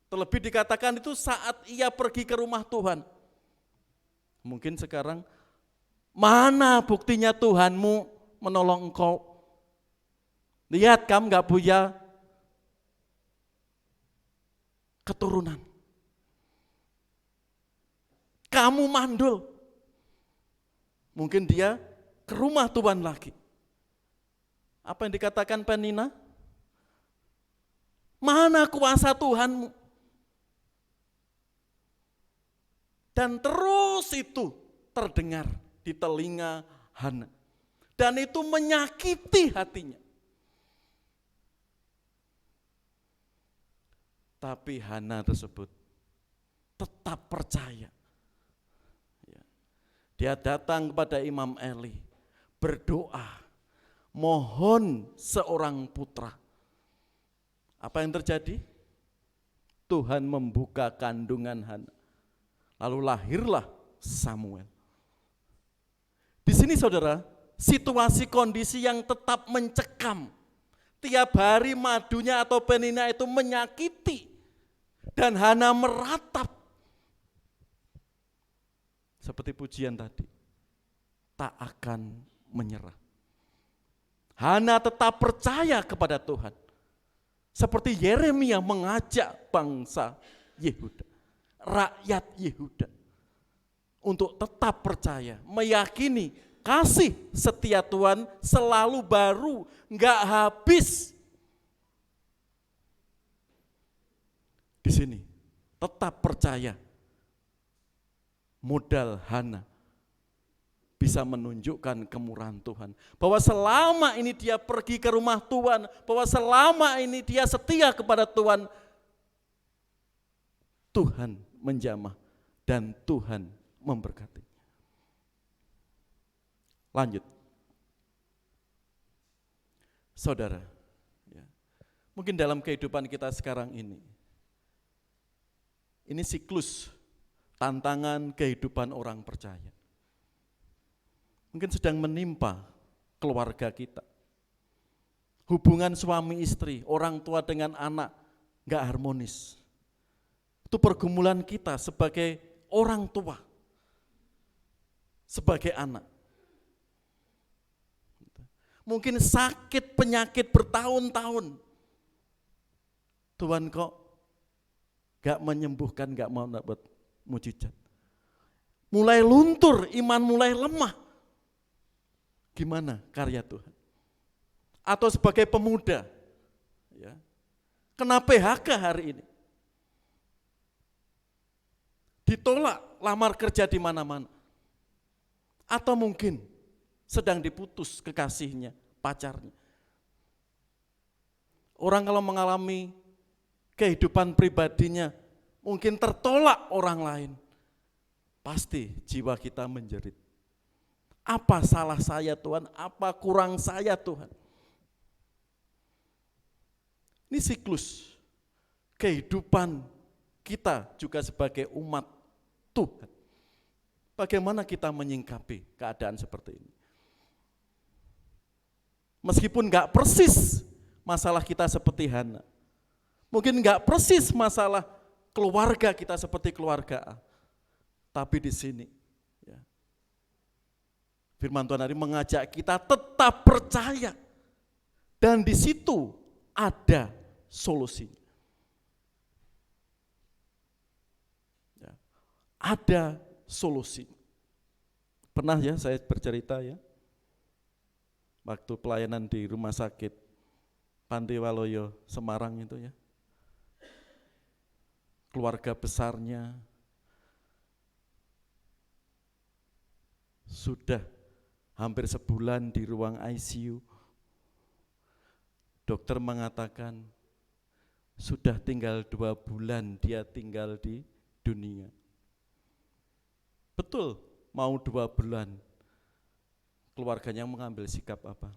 Terlebih dikatakan itu saat ia pergi ke rumah Tuhan. Mungkin sekarang, mana buktinya Tuhanmu menolong engkau? Lihat kamu gak punya keturunan. Kamu mandul. Mungkin dia ke rumah Tuhan lagi. Apa yang dikatakan Penina? Mana kuasa Tuhanmu? Dan terus itu terdengar di telinga Hana. Dan itu menyakiti hatinya. Tapi Hana tersebut tetap percaya. Dia datang kepada Imam Eli, berdoa, mohon seorang putra. Apa yang terjadi? Tuhan membuka kandungan Hana. Lalu lahirlah Samuel. Di sini saudara, situasi kondisi yang tetap mencekam. Tiap hari madunya atau Penina itu menyakiti. Dan Hana meratap. Seperti pujian tadi. Tak akan menyerah. Hana tetap percaya kepada Tuhan. Seperti Yeremia mengajak bangsa Yehuda. Rakyat Yehuda. Untuk tetap percaya. Meyakini kasih setia Tuhan selalu baru. Enggak habis. Di sini tetap percaya. Modal Hana bisa menunjukkan kemurahan Tuhan. Bahwa selama ini dia pergi ke rumah Tuhan, bahwa selama ini dia setia kepada Tuhan, Tuhan menjamah dan Tuhan memberkati. Lanjut. Saudara, ya, mungkin dalam kehidupan kita sekarang ini siklus tantangan kehidupan orang percaya. Mungkin sedang menimpa keluarga kita. Hubungan suami istri, orang tua dengan anak gak harmonis. Itu pergumulan kita sebagai orang tua, sebagai anak. Mungkin sakit penyakit bertahun-tahun. Tuhan kok gak menyembuhkan, gak mau dapat mujizat. Mulai luntur, iman mulai lemah. Gimana karya Tuhan? Atau sebagai pemuda, ya, kena PHK hari ini. Ditolak lamar kerja di mana-mana. Atau mungkin sedang diputus kekasihnya, pacarnya. Orang kalau mengalami kehidupan pribadinya mungkin tertolak orang lain, pasti jiwa kita menjerit. Apa salah saya Tuhan? Apa kurang saya Tuhan? Ini siklus kehidupan kita juga sebagai umat Tuhan. Bagaimana kita menyingkapi keadaan seperti ini? Meskipun gak persis masalah kita seperti Hana, mungkin gak persis masalah keluarga kita seperti keluarga A, tapi di sini ya, firman Tuhan hari mengajak kita tetap percaya dan di situ ada solusinya. Ya, ada solusi. Pernah ya saya bercerita ya, waktu pelayanan di rumah sakit Panti Waloyo Semarang itu ya, keluarga besarnya sudah hampir sebulan di ruang ICU. Dokter mengatakan sudah tinggal 2 bulan dia tinggal di dunia. Betul, mau 2 bulan. Keluarganya mengambil sikap apa?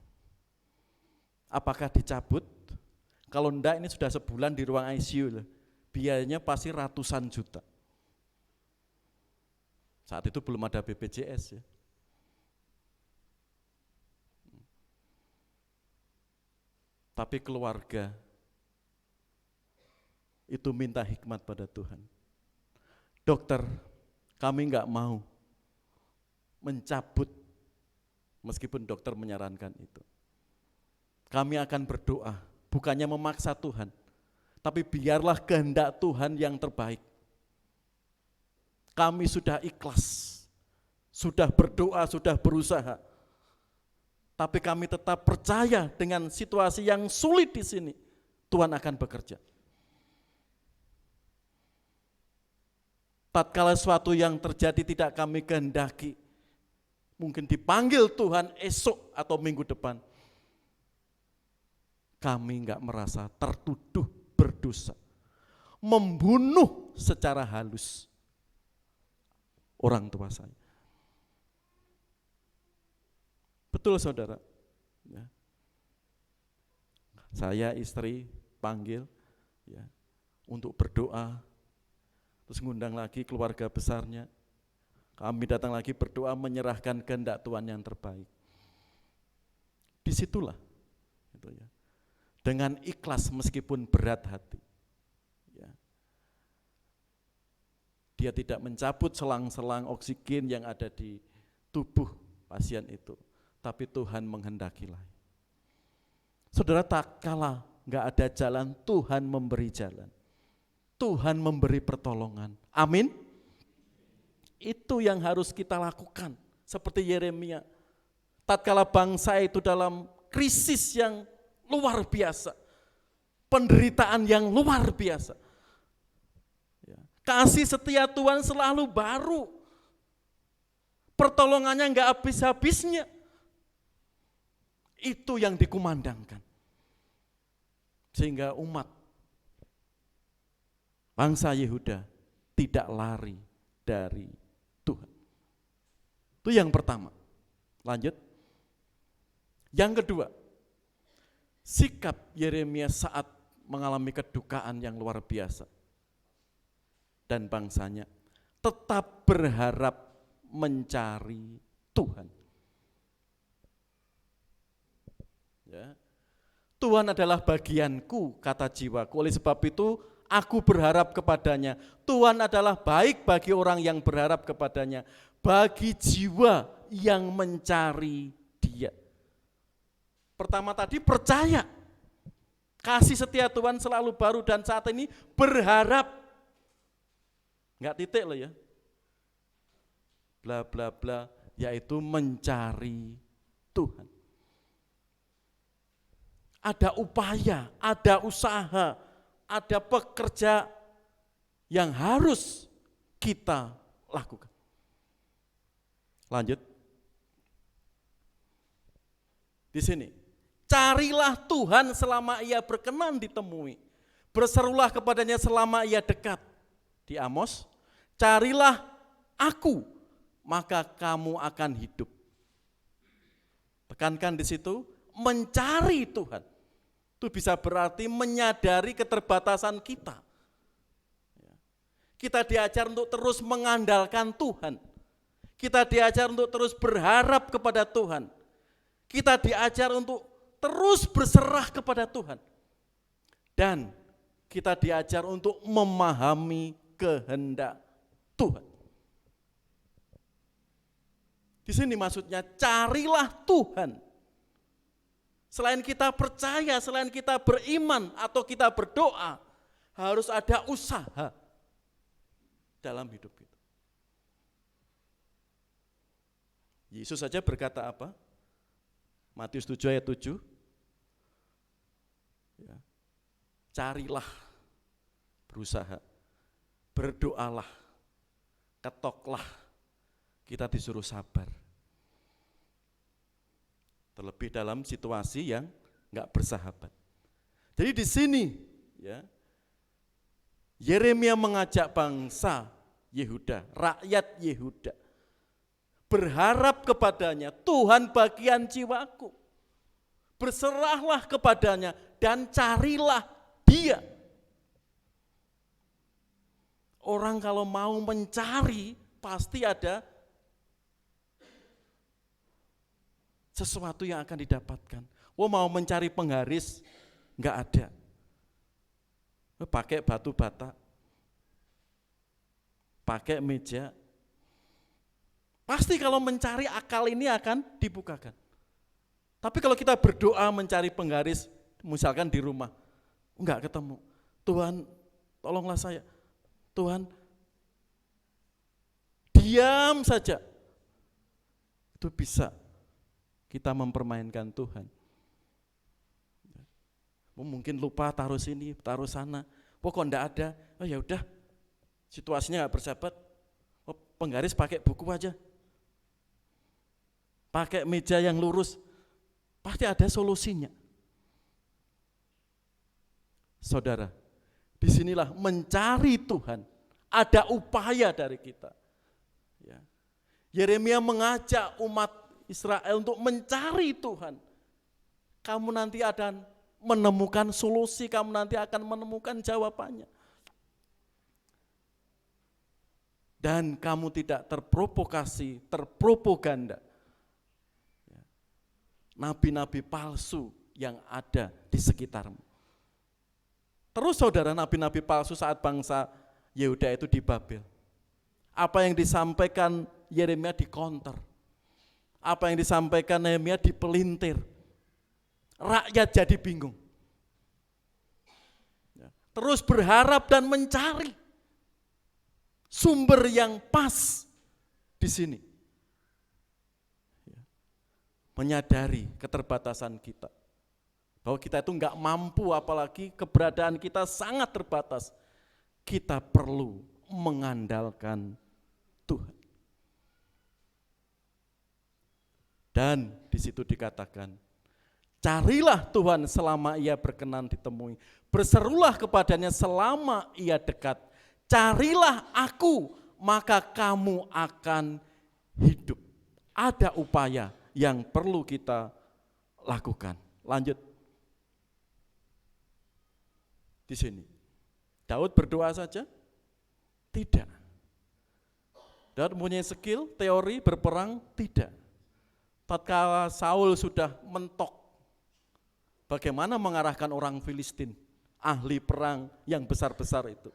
Apakah dicabut? Kalau enggak ini sudah sebulan di ruang ICU, biayanya pasti ratusan juta. Saat itu belum ada BPJS ya. Tapi keluarga itu minta hikmat pada Tuhan. Dokter, kami enggak mau mencabut meskipun dokter menyarankan itu. Kami akan berdoa, bukannya memaksa Tuhan, tapi biarlah kehendak Tuhan yang terbaik. Kami sudah ikhlas, sudah berdoa, sudah berusaha, tapi kami tetap percaya dengan situasi yang sulit di sini, Tuhan akan bekerja. Tatkala sesuatu yang terjadi tidak kami kehendaki, mungkin dipanggil Tuhan esok atau minggu depan, kami enggak merasa tertuduh berdosa, membunuh secara halus orang tua saya. Betul saudara, ya. Saya istri panggil ya, untuk berdoa, terus ngundang lagi keluarga besarnya. Kami datang lagi berdoa menyerahkan kehendak Tuhan yang terbaik. Disitulah, gitu ya, dengan ikhlas meskipun berat hati. Ya. Dia tidak mencabut selang-selang oksigen yang ada di tubuh pasien itu, tapi Tuhan menghendaki lain. Saudara, tak kala nggak ada jalan, Tuhan memberi jalan. Tuhan memberi pertolongan. Amin. Itu yang harus kita lakukan. Seperti Yeremia. Tatkala bangsa itu dalam krisis yang luar biasa. Penderitaan yang luar biasa. Kasih setia Tuhan selalu baru. pertolongannya nggak habis-habisnya. Itu yang dikumandangkan. Sehingga umat bangsa Yehuda tidak lari dari Tuhan. Itu yang pertama. Lanjut. Yang kedua, sikap Yeremia saat mengalami kedukaan yang luar biasa. Dan bangsanya tetap berharap mencari Tuhan. Ya. Tuhan adalah bagianku, kata jiwaku. Oleh sebab itu, aku berharap kepadanya. Tuhan adalah baik bagi orang yang berharap kepadanya. Bagi jiwa yang mencari Dia. Pertama tadi percaya. Kasih setia Tuhan selalu baru dan saat ini berharap. Enggak titik loh ya. Bla bla bla, yaitu mencari Tuhan. Ada upaya, ada usaha, ada pekerja yang harus kita lakukan. Lanjut. Di sini, carilah Tuhan selama Ia berkenan ditemui. Berserulah kepadanya selama Ia dekat. Di Amos, carilah aku, maka kamu akan hidup. Tekankan di situ, mencari Tuhan. Itu bisa berarti menyadari keterbatasan kita. Kita diajar untuk terus mengandalkan Tuhan. Kita diajar untuk terus berharap kepada Tuhan. Kita diajar untuk terus berserah kepada Tuhan. Dan kita diajar untuk memahami kehendak Tuhan. Di sini maksudnya carilah Tuhan. Selain kita percaya, selain kita beriman atau kita berdoa, harus ada usaha dalam hidup kita. Yesus saja berkata apa? Matius 7 ayat 7. Ya. Carilah, berusaha, berdoalah, ketoklah, kita disuruh sabar. Terlebih dalam situasi yang enggak bersahabat. Jadi di sini ya, Yeremia mengajak bangsa Yehuda, rakyat Yehuda, berharap kepadanya, Tuhan bagian jiwaku. Berserahlah kepadanya dan carilah Dia. Orang kalau mau mencari pasti ada sesuatu yang akan didapatkan. Mau mencari penggaris, enggak ada. Pakai batu bata, pakai meja. Pasti kalau mencari akal ini akan dibukakan. Tapi kalau kita berdoa mencari penggaris, misalkan di rumah, enggak ketemu. Tuhan, tolonglah saya. Tuhan, diam saja. Itu bisa kita mempermainkan Tuhan. Mungkin lupa taruh sini, taruh sana. Kok enggak ada? Oh ya udah, situasinya enggak bersahabat. Oh, penggaris pakai buku aja. Pakai meja yang lurus. Pasti ada solusinya. Saudara, disinilah mencari Tuhan. Ada upaya dari kita. Ya. Yeremia mengajak umat Israel untuk mencari Tuhan. Kamu nanti akan menemukan solusi, kamu nanti akan menemukan jawabannya. Dan kamu tidak terprovokasi, terpropaganda. Nabi-nabi palsu yang ada di sekitarmu. Terus saudara, nabi-nabi palsu saat bangsa Yehuda itu di Babel. Apa yang disampaikan Yeremia dikonter. Apa yang disampaikan Nehemia dipelintir. Rakyat jadi bingung. Terus berharap dan mencari sumber yang pas di sini. Menyadari keterbatasan kita. Bahwa kita itu enggak mampu, apalagi keberadaan kita sangat terbatas. Kita perlu mengandalkan Tuhan. Dan di situ dikatakan, carilah Tuhan selama ia berkenan ditemui. Berserulah kepadanya selama ia dekat. Carilah aku, maka kamu akan hidup. Ada upaya yang perlu kita lakukan. Lanjut. Di sini. Daud berdoa saja? Tidak. Daud mempunyai skill, teori berperang? Tidak. Tatkala Saul sudah mentok, bagaimana mengarahkan orang Filistin, ahli perang yang besar-besar itu.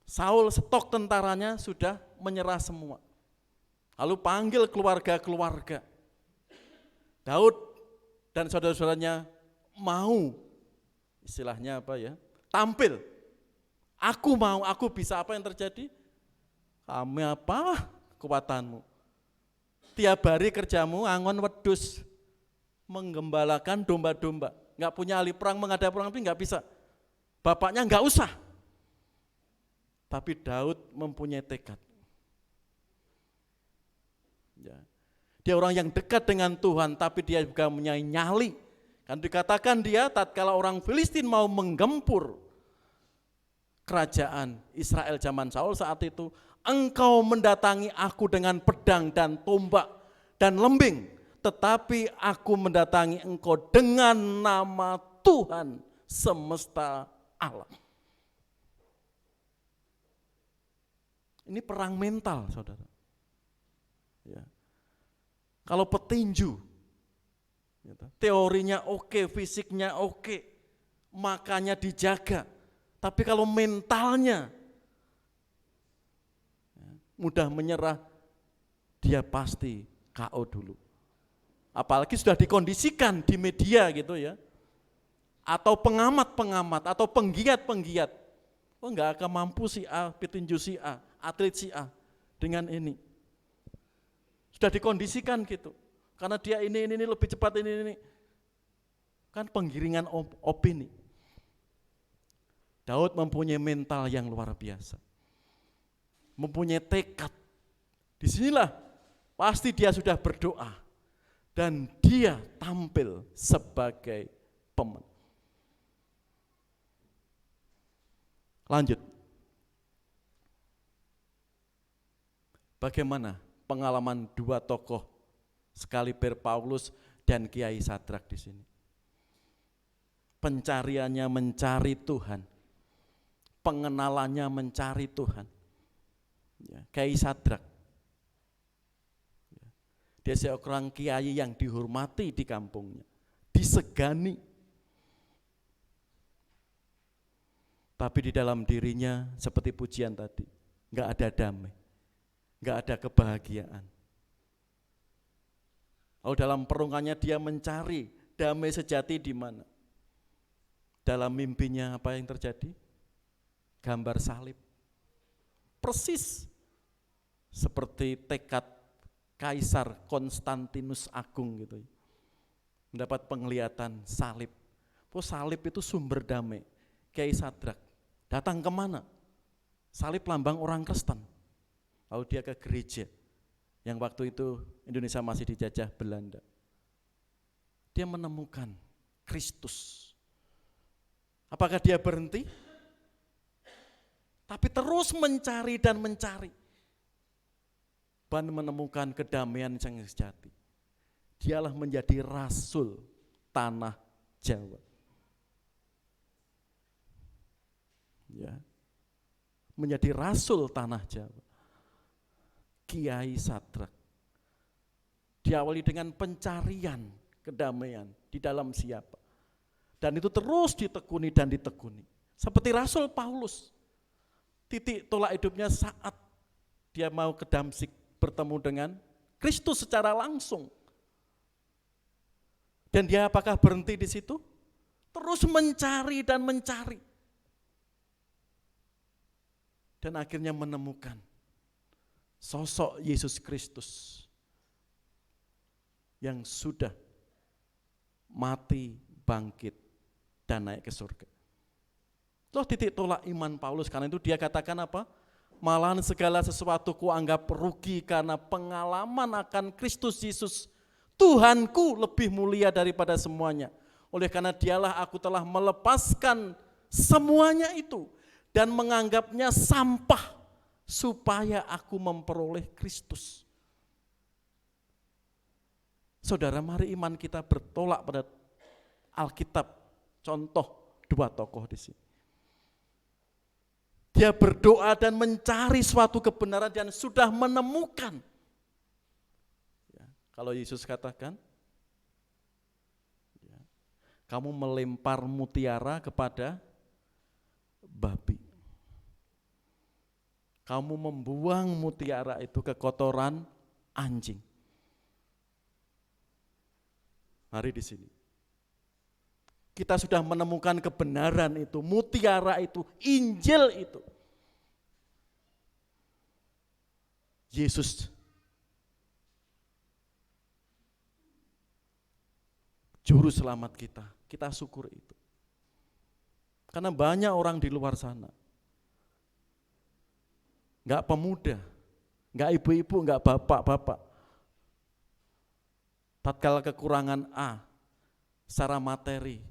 Saul stok tentaranya sudah menyerah semua. Lalu panggil keluarga-keluarga. Daud dan saudara-saudaranya mau, istilahnya apa ya, tampil. Aku mau, aku bisa. Apa yang terjadi? Kamu apa kekuatanmu? Tiap hari kerjamu angon wedus, menggembalakan domba-domba. Enggak punya ahli perang, menghadapi perang tapi enggak bisa. Bapaknya enggak usah. Tapi Daud mempunyai tekad. Ya. Dia orang yang dekat dengan Tuhan, tapi dia juga mempunyai nyali. Kan dikatakan dia tatkala orang Filistin mau menggempur kerajaan Israel zaman Saul saat itu, engkau mendatangi aku dengan pedang dan tombak dan lembing, tetapi aku mendatangi engkau dengan nama Tuhan semesta alam. Ini perang mental, saudara. Ya. Kalau petinju, teorinya oke, fisiknya oke, makanya dijaga. Tapi kalau mentalnya mudah menyerah, dia pasti KO dulu. Apalagi sudah dikondisikan di media gitu ya. Atau pengamat-pengamat, atau penggiat-penggiat. Oh enggak akan mampu si A, petinju si A, atlet si A dengan ini. Sudah dikondisikan gitu. Karena dia ini lebih cepat ini. Kan penggiringan opini. Daud mempunyai mental yang luar biasa. Mempunyai tekad. Disinilah pasti dia sudah berdoa. Dan dia tampil sebagai pemenang. Lanjut. Bagaimana pengalaman dua tokoh sekaliber Paulus dan Kiai Sadrak di sini? Pencariannya mencari Tuhan, pengenalannya mencari Tuhan. Ya, Kiai Sadrak, ya, dia seorang kiai yang dihormati di kampungnya, disegani. Tapi di dalam dirinya seperti pujian tadi, enggak ada damai, enggak ada kebahagiaan. Lalu dalam perungannya dia mencari damai sejati di mana? Dalam mimpinya apa yang terjadi? Gambar salib. Persis seperti tekad Kaisar Konstantinus Agung gitu. Mendapat penglihatan salib. Oh, salib itu sumber damai. Kiai Sadrak datang kemana? Salib lambang orang Kristen. Lalu dia ke gereja yang waktu itu Indonesia masih dijajah Belanda. Dia menemukan Kristus. Apakah dia berhenti? Tapi terus mencari dan mencari. Dan menemukan kedamaian yang sejati. Dialah menjadi rasul tanah Jawa. Ya. Menjadi rasul tanah Jawa. Kiai Sadrak. Diawali dengan pencarian kedamaian di dalam siapa. Dan itu terus ditekuni dan ditekuni. Seperti Rasul Paulus. Titik tolak hidupnya saat dia mau ke Damsik bertemu dengan Kristus secara langsung. Dan dia apakah berhenti di situ? Terus mencari dan mencari. Dan akhirnya menemukan sosok Yesus Kristus yang sudah mati, bangkit, dan naik ke surga. Loh, titik tolak iman Paulus, karena itu dia katakan apa? malahan segala sesuatu kuanggap rugi karena pengalaman akan Kristus Yesus, Tuhanku lebih mulia daripada semuanya. Oleh karena dialah aku telah melepaskan semuanya itu dan menganggapnya sampah supaya aku memperoleh Kristus. Saudara, mari iman kita bertolak pada Alkitab. Contoh 2 tokoh di sini. Dia berdoa dan mencari suatu kebenaran dan sudah menemukan. Ya, kalau Yesus katakan, ya, kamu melempar mutiara kepada babi. Kamu membuang mutiara itu ke kotoran anjing. Mari di sini. Kita sudah menemukan kebenaran itu, mutiara itu, Injil itu. Yesus juru selamat kita syukur itu. Karena banyak orang di luar sana, enggak pemuda, enggak ibu-ibu, enggak bapak-bapak, tatkala kekurangan secara materi,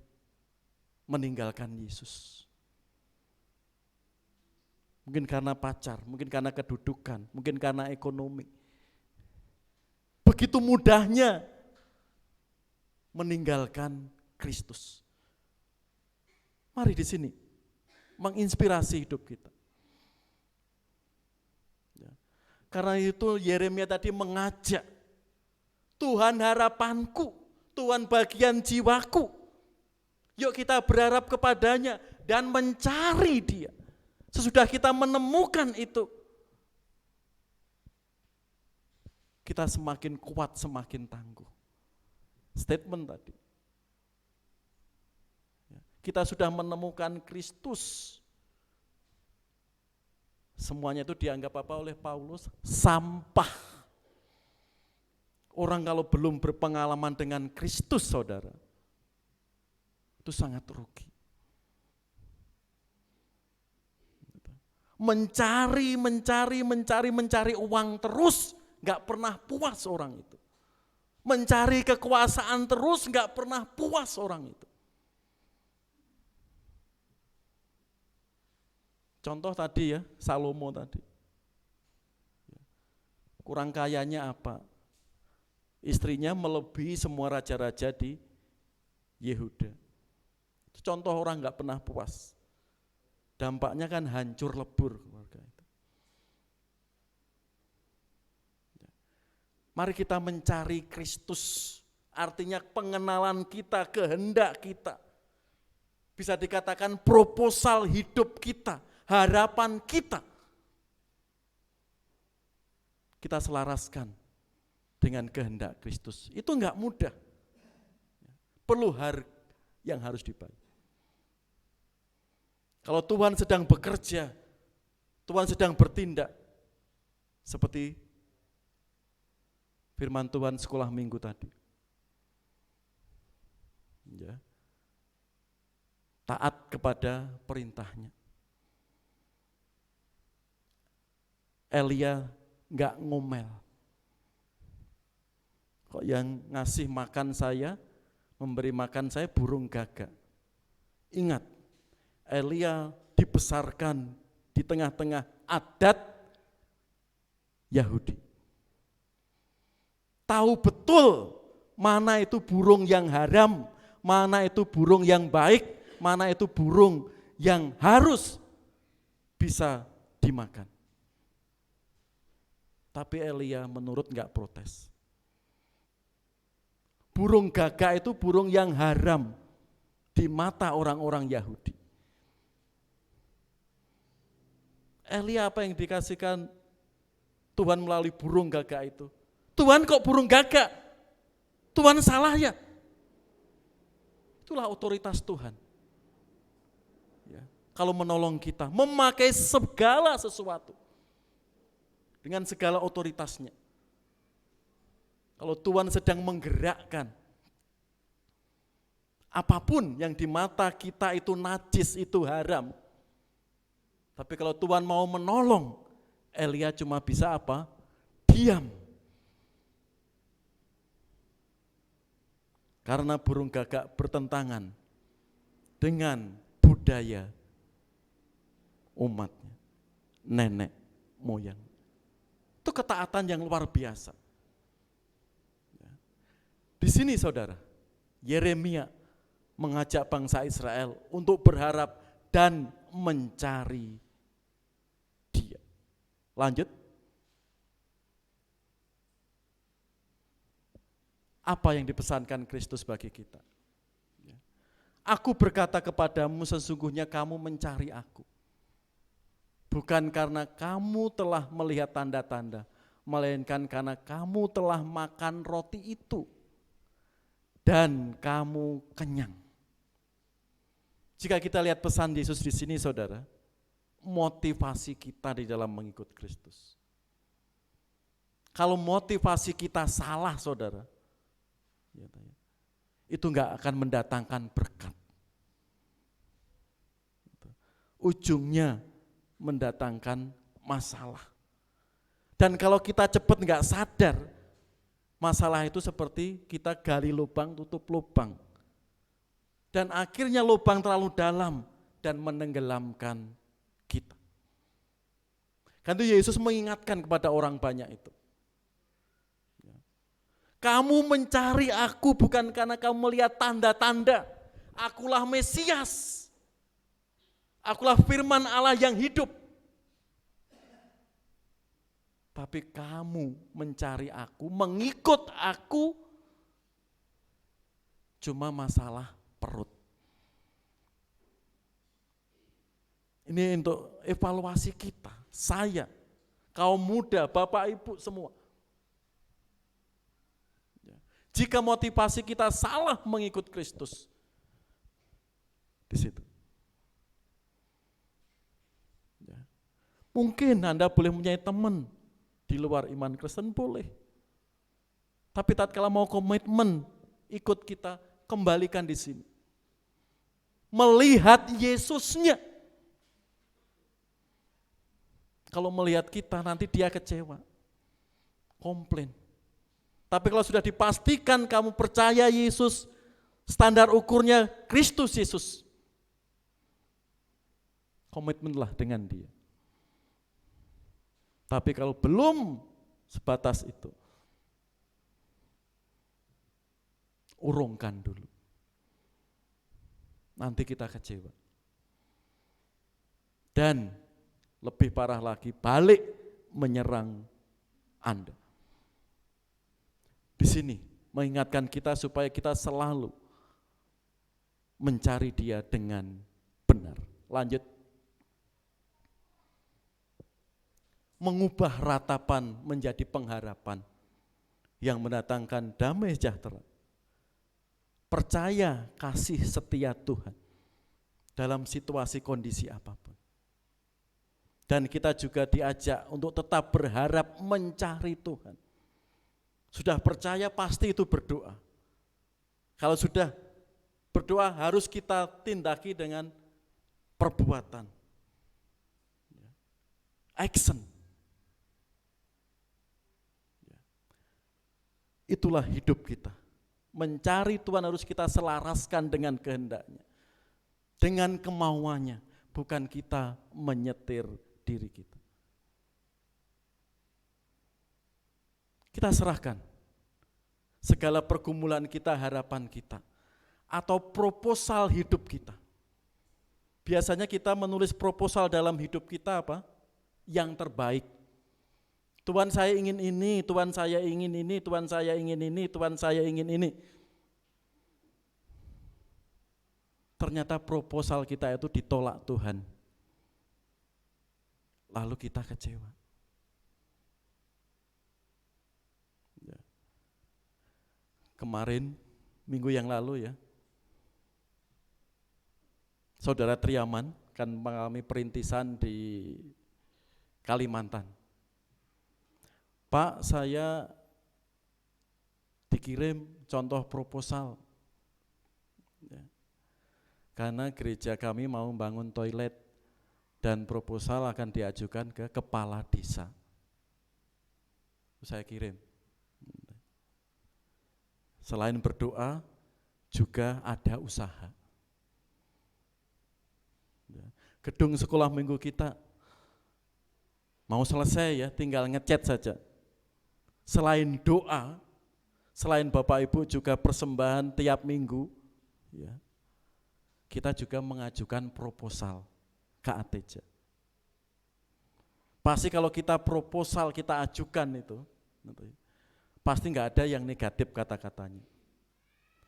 meninggalkan Yesus. Mungkin karena pacar, mungkin karena kedudukan, mungkin karena ekonomi. Begitu mudahnya meninggalkan Kristus. Mari di sini menginspirasi hidup kita. Ya. Karena itu Yeremia tadi mengajak, Tuhan harapanku, Tuhan bagian jiwaku. Yuk kita berharap kepadanya dan mencari Dia. Sesudah kita menemukan itu, kita semakin kuat, semakin tangguh. Statement tadi. Kita sudah menemukan Kristus. Semuanya itu dianggap apa oleh Paulus? Sampah. Orang kalau belum berpengalaman dengan Kristus, saudara, itu sangat rugi. Mencari uang terus, gak pernah puas orang itu. Mencari kekuasaan terus, gak pernah puas orang itu. Contoh tadi ya, Salomo tadi. Kurang kayanya apa? Istrinya melebihi semua raja-raja di Yehuda. Contoh orang gak pernah puas. Dampaknya kan hancur lebur keluarga itu. Mari kita mencari Kristus. Artinya pengenalan kita, kehendak kita. Bisa dikatakan proposal hidup kita, harapan kita. Kita selaraskan dengan kehendak Kristus. Itu enggak mudah. Perlu yang harus dibayar. Kalau Tuhan sedang bekerja, Tuhan sedang bertindak, seperti firman Tuhan sekolah minggu tadi. Ya. Taat kepada perintahnya. Elia enggak ngomel. Kok yang ngasih makan saya, memberi makan saya burung gagak. Ingat, Elia dibesarkan di tengah-tengah adat Yahudi. Tahu betul mana itu burung yang haram, mana itu burung yang baik, mana itu burung yang harus bisa dimakan. Tapi Elia menurut enggak protes. Burung gagak itu burung yang haram di mata orang-orang Yahudi. Elia apa yang dikasihkan Tuhan melalui burung gagak itu? Tuhan kok burung gagak? Tuhan salah ya? Itulah otoritas Tuhan. Ya. Kalau menolong kita, memakai segala sesuatu dengan segala otoritasnya. Kalau Tuhan sedang menggerakkan apapun yang di mata kita itu najis, itu haram. Tapi kalau Tuhan mau menolong, Elia cuma bisa apa? Diam. Karena burung gagak bertentangan dengan budaya umatnya, nenek moyang. Itu ketaatan yang luar biasa. Di sini saudara, Yeremia mengajak bangsa Israel untuk berharap dan mencari Dia. Lanjut. Apa yang dipesankan Kristus bagi kita? Aku berkata kepadamu, sesungguhnya kamu mencari aku. Bukan karena kamu telah melihat tanda-tanda, melainkan karena kamu telah makan roti itu dan kamu kenyang. Jika kita lihat pesan Yesus di sini saudara, motivasi kita di dalam mengikut Kristus. Kalau motivasi kita salah saudara, itu enggak akan mendatangkan berkat. Ujungnya mendatangkan masalah. Dan kalau kita cepat enggak sadar, masalah itu seperti kita gali lubang, tutup lubang. Dan akhirnya lubang terlalu dalam dan menenggelamkan kita. Kan itu Yesus mengingatkan kepada orang banyak itu. Kamu mencari aku bukan karena kamu melihat tanda-tanda. Akulah Mesias. Akulah firman Allah yang hidup. Tapi kamu mencari aku, mengikut aku, cuma masalah perut. Ini untuk evaluasi kita, saya, kaum muda, bapak ibu semua. Jika motivasi kita salah mengikut Kristus, di situ. Mungkin Anda boleh mempunyai teman di luar iman Kristen, boleh. Tapi tatkala mau komitmen ikut kita, kembalikan di sini. Melihat Yesusnya. Kalau melihat kita nanti dia kecewa, komplain. Tapi kalau sudah dipastikan kamu percaya Yesus, standar ukurnya Kristus Yesus, komitmenlah dengan dia. Tapi kalau belum sebatas itu, urungkan dulu. Nanti kita kecewa. Dan lebih parah lagi, balik menyerang Anda. Di sini mengingatkan kita supaya kita selalu mencari Dia dengan benar. Lanjut. Mengubah ratapan menjadi pengharapan yang mendatangkan damai sejahtera. Percaya kasih setia Tuhan dalam situasi kondisi apapun. Dan kita juga diajak untuk tetap berharap mencari Tuhan. Sudah percaya pasti itu berdoa. Kalau sudah berdoa harus kita tindaki dengan perbuatan. Action. Itulah hidup kita. Mencari Tuhan harus kita selaraskan dengan kehendaknya. Dengan kemauannya, bukan kita menyetir diri kita. Kita serahkan segala pergumulan kita, harapan kita, atau proposal hidup kita. Biasanya kita menulis proposal dalam hidup kita apa? Yang terbaik. Tuhan saya ingin ini, Tuhan saya ingin ini, Tuhan saya ingin ini, Tuhan saya ingin ini. Ternyata proposal kita itu ditolak Tuhan. Lalu kita kecewa. Kemarin, minggu yang lalu ya, Saudara Triaman kan mengalami perintisan di Kalimantan. Pak, saya dikirim contoh proposal. Ya. Karena gereja kami mau membangun toilet dan proposal akan diajukan ke kepala desa. Saya kirim. Selain berdoa, juga ada usaha. Gedung sekolah minggu kita mau selesai ya, tinggal ngecat saja. Selain doa, selain Bapak Ibu juga persembahan tiap minggu, ya, kita juga mengajukan proposal ke ATJ. Pasti kalau kita proposal, kita ajukan itu, pasti nggak ada yang negatif kata-katanya.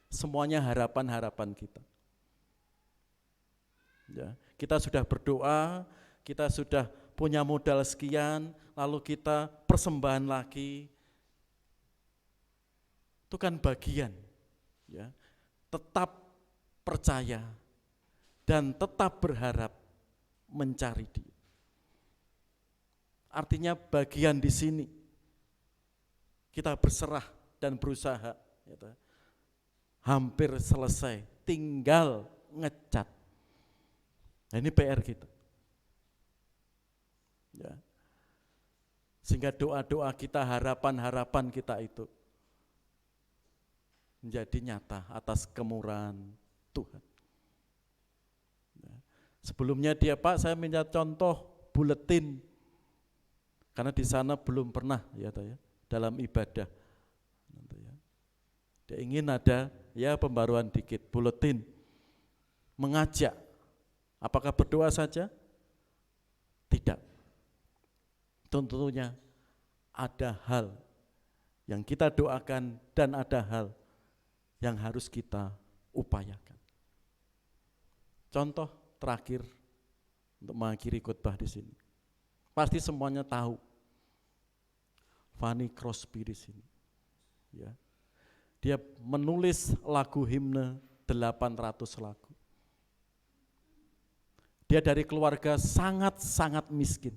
Semuanya harapan-harapan kita. Ya, kita sudah berdoa, kita sudah punya modal sekian, lalu kita persembahan lagi. Itu kan bagian, ya. Tetap percaya dan tetap berharap mencari Dia. Artinya bagian di sini kita berserah dan berusaha, ya, hampir selesai, tinggal ngecat. Nah, ini PR kita. Ya. Sehingga doa-doa kita, harapan-harapan kita itu menjadi nyata atas kemurahan Tuhan. Ya. Sebelumnya dia, Pak, saya minta contoh buletin, karena di sana belum pernah ya dalam ibadah. Dia ingin ada ya pembaruan dikit, buletin, mengajak. Apakah berdoa saja? Tidak. Tentunya ada hal yang kita doakan dan ada hal yang harus kita upayakan. Contoh terakhir untuk mengakhiri khotbah di sini. Pasti semuanya tahu Fanny Crosby di sini. Ya. Dia menulis lagu himne 800 lagu. Dia dari keluarga sangat-sangat miskin.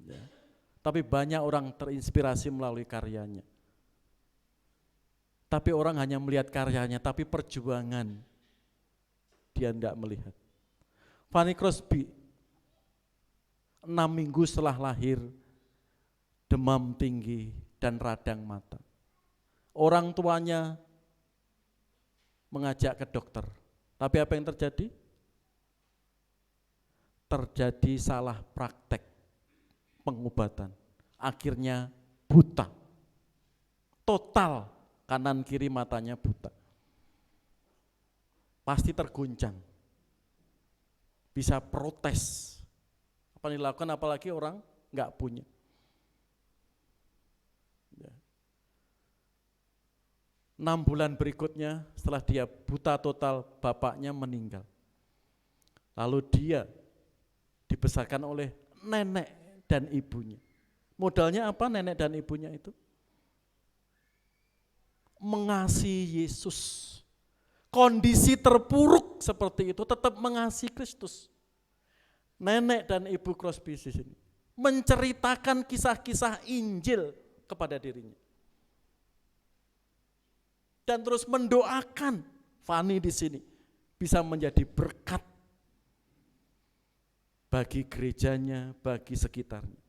Ya. Tapi banyak orang terinspirasi melalui karyanya. Tapi orang hanya melihat karyanya, tapi perjuangan dia tidak melihat. Fanny Crosby 6 minggu setelah lahir, demam tinggi dan radang mata. Orang tuanya mengajak ke dokter. Tapi apa yang terjadi? Terjadi salah praktek pengobatan. Akhirnya buta. Total kanan kiri matanya buta. Pasti terguncang. Bisa protes. Apa yang dilakukan apalagi orang enggak punya. 6 bulan berikutnya setelah dia buta total, bapaknya meninggal. Lalu dia dibesarkan oleh nenek dan ibunya. Modalnya apa nenek dan ibunya itu? Mengasihi Yesus. Kondisi terpuruk seperti itu tetap mengasihi Kristus. Nenek dan ibu Crosby di sini menceritakan kisah-kisah Injil kepada dirinya. Dan terus mendoakan Fanny di sini bisa menjadi berkat bagi gerejanya, bagi sekitarnya.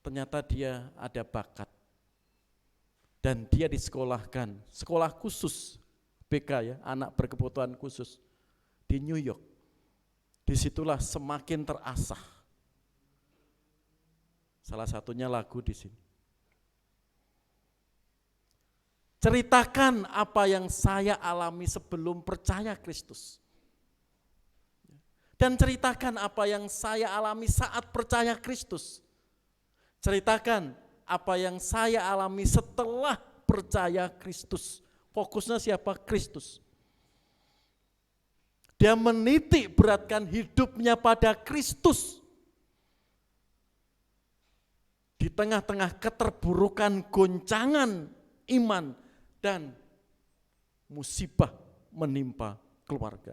Ternyata dia ada bakat dan dia disekolahkan, sekolah khusus BK ya, anak berkebutuhan khusus di New York. Disitulah semakin terasah. Salah satunya lagu di sini. Ceritakan apa yang saya alami sebelum percaya Kristus. Dan ceritakan apa yang saya alami saat percaya Kristus. Ceritakan apa yang saya alami setelah percaya Kristus. Fokusnya siapa? Kristus. Dia menitik beratkan hidupnya pada Kristus. Di tengah-tengah keterburukan goncangan iman dan musibah menimpa keluarga.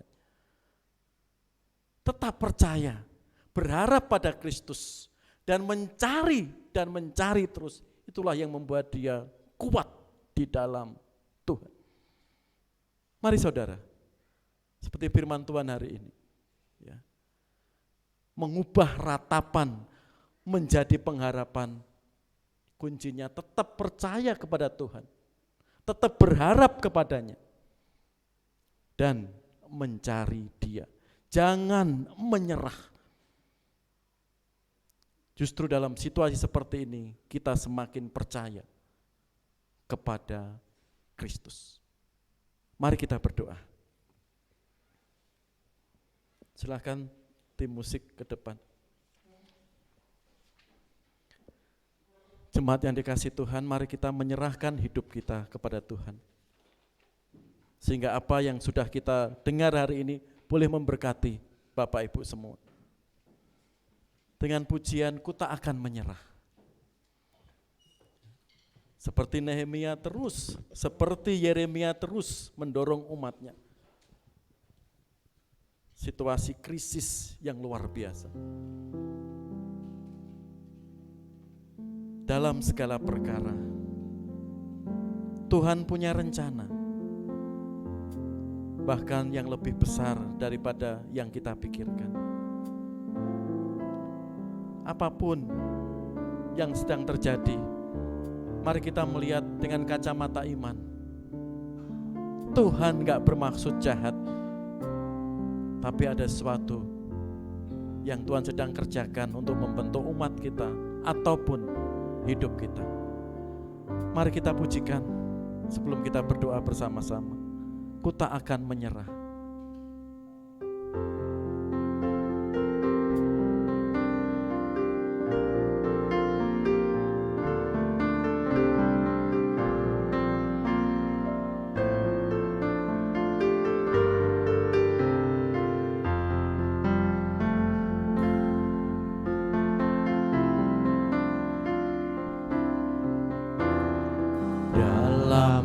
Tetap percaya, berharap pada Kristus dan mencari terus. Itulah yang membuat dia kuat di dalam Tuhan. Mari saudara, Seperti firman Tuhan hari ini. Ya. Mengubah ratapan menjadi pengharapan. Kuncinya tetap percaya kepada Tuhan. Tetap berharap kepadanya. Dan mencari Dia. Jangan menyerah. Justru dalam situasi seperti ini kita semakin percaya kepada Kristus. Mari kita berdoa. Silakan tim musik ke depan. Jemaat yang dikasihi Tuhan, mari kita menyerahkan hidup kita kepada Tuhan. Sehingga apa yang sudah kita dengar hari ini boleh memberkati Bapak Ibu semua. Dengan pujian, ku tak akan menyerah. Seperti Nehemia terus, seperti Yeremia terus mendorong umatnya. Situasi krisis yang luar biasa. Dalam segala perkara, Tuhan punya rencana, bahkan yang lebih besar daripada yang kita pikirkan. Apapun yang sedang terjadi, mari kita melihat dengan kacamata iman. Tuhan gak bermaksud jahat, tapi ada sesuatu yang Tuhan sedang kerjakan untuk membentuk umat kita ataupun hidup kita. Mari kita pujikan sebelum kita berdoa bersama-sama. Ku tak akan menyerah.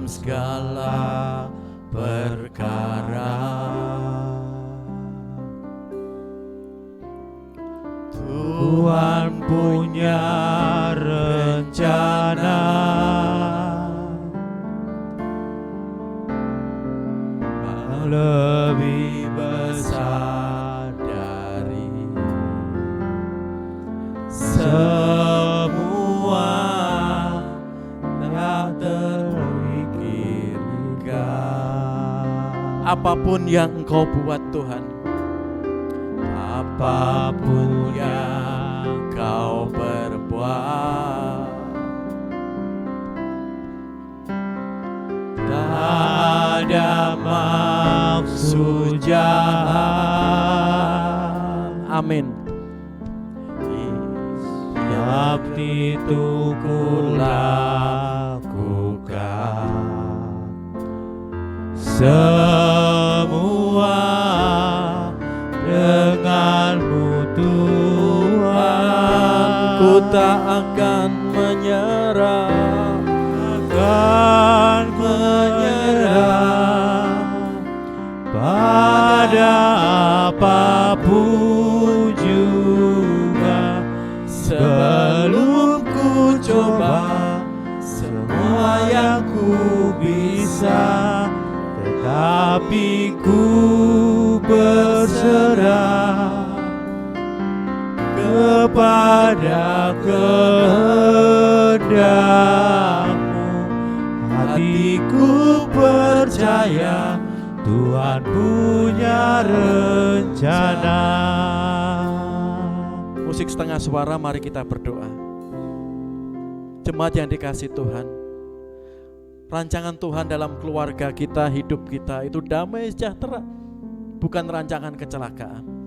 Segala perkara Tuhan punya rencana, lebih besar dari semua tak terpikirkan. Apapun yang Engkau buat Tuhan, apapun yang Kau perbuat, tak ada maksud jahat. Amin. Siap itu kulakukan semua denganmu Tuhan. Ku tak akan menyerah, akan menyerah pada apapun juga. Sebelum ku coba semua yang ku bisa, tetapi ku berserah kepada kehendak-Mu. Hatiku percaya Tuhan punya rencana. Musik setengah suara, mari kita berdoa. Jemaat yang dikasihi Tuhan, rancangan Tuhan dalam keluarga kita, hidup kita itu damai sejahtera, bukan rancangan kecelakaan.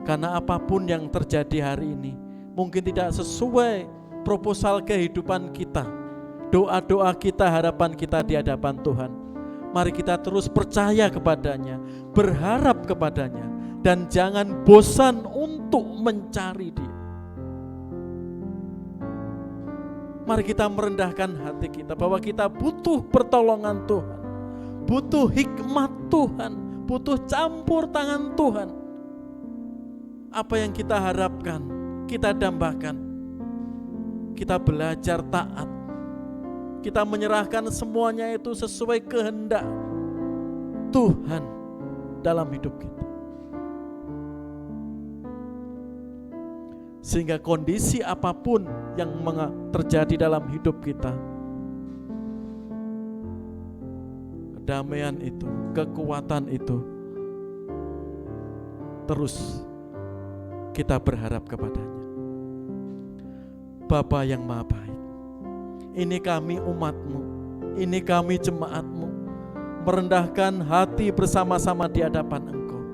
Karena apapun yang terjadi hari ini mungkin tidak sesuai proposal kehidupan kita, doa-doa kita, harapan kita di hadapan Tuhan. Mari kita terus percaya kepadanya, berharap kepadanya, dan jangan bosan untuk mencari Dia. Mari kita merendahkan hati kita bahwa kita butuh pertolongan Tuhan, butuh hikmat Tuhan, butuh campur tangan Tuhan. Apa yang kita harapkan, kita dambakan. Kita belajar taat. Kita menyerahkan semuanya itu sesuai kehendak Tuhan. dalam hidup kita. Sehingga kondisi apapun yang terjadi dalam hidup kita, kedamaian itu, kekuatan itu, terus kita berharap kepadanya. Bapa yang Maha Baik, ini kami umat-Mu, ini kami jemaat-Mu, merendahkan hati bersama-sama di hadapan Engkau.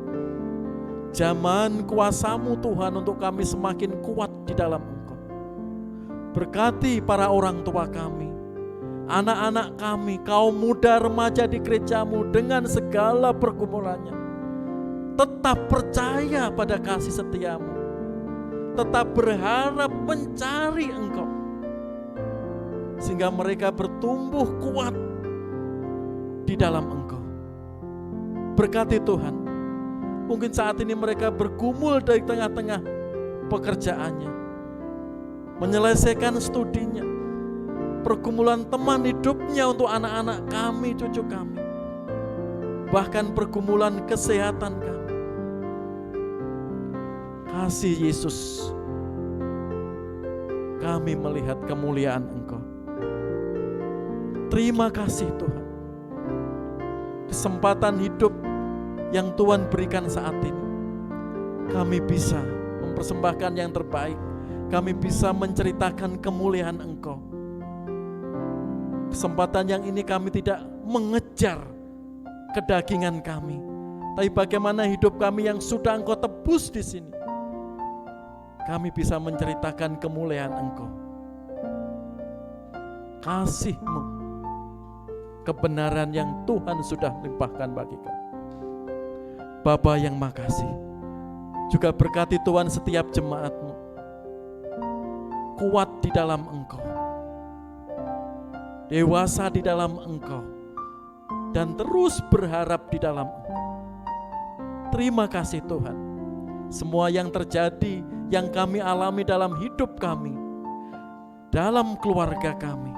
Zaman kuasa-Mu Tuhan untuk kami semakin kuat di dalam Engkau. Berkati para orang tua kami, anak-anak kami, kaum muda remaja di gereja-Mu dengan segala pergumulannya. Tetap percaya pada kasih setia-Mu, tetap berharap mencari Engkau, sehingga mereka bertumbuh kuat di dalam Engkau. Berkati Tuhan, mungkin saat ini mereka bergumul dari tengah-tengah pekerjaannya, menyelesaikan studinya, pergumulan teman hidupnya untuk anak-anak kami, cucu kami, bahkan pergumulan kesehatan kami. Kasih Yesus, kami melihat kemuliaan Engkau. Terima kasih Tuhan, kesempatan hidup yang Tuhan berikan saat ini, kami bisa mempersembahkan yang terbaik, kami bisa menceritakan kemuliaan Engkau. Kesempatan yang ini kami tidak mengejar kedagingan kami, tapi bagaimana hidup kami yang sudah Engkau tebus di sini, kami bisa menceritakan kemuliaan Engkau, kasih-Mu, kebenaran yang Tuhan sudah limpahkan bagi kami. Bapa yang makasih, juga berkati Tuhan setiap jemaat-Mu, kuat di dalam Engkau, dewasa di dalam Engkau, dan terus berharap di dalam Engkau. Terima kasih Tuhan, semua yang terjadi, yang kami alami dalam hidup kami, dalam keluarga kami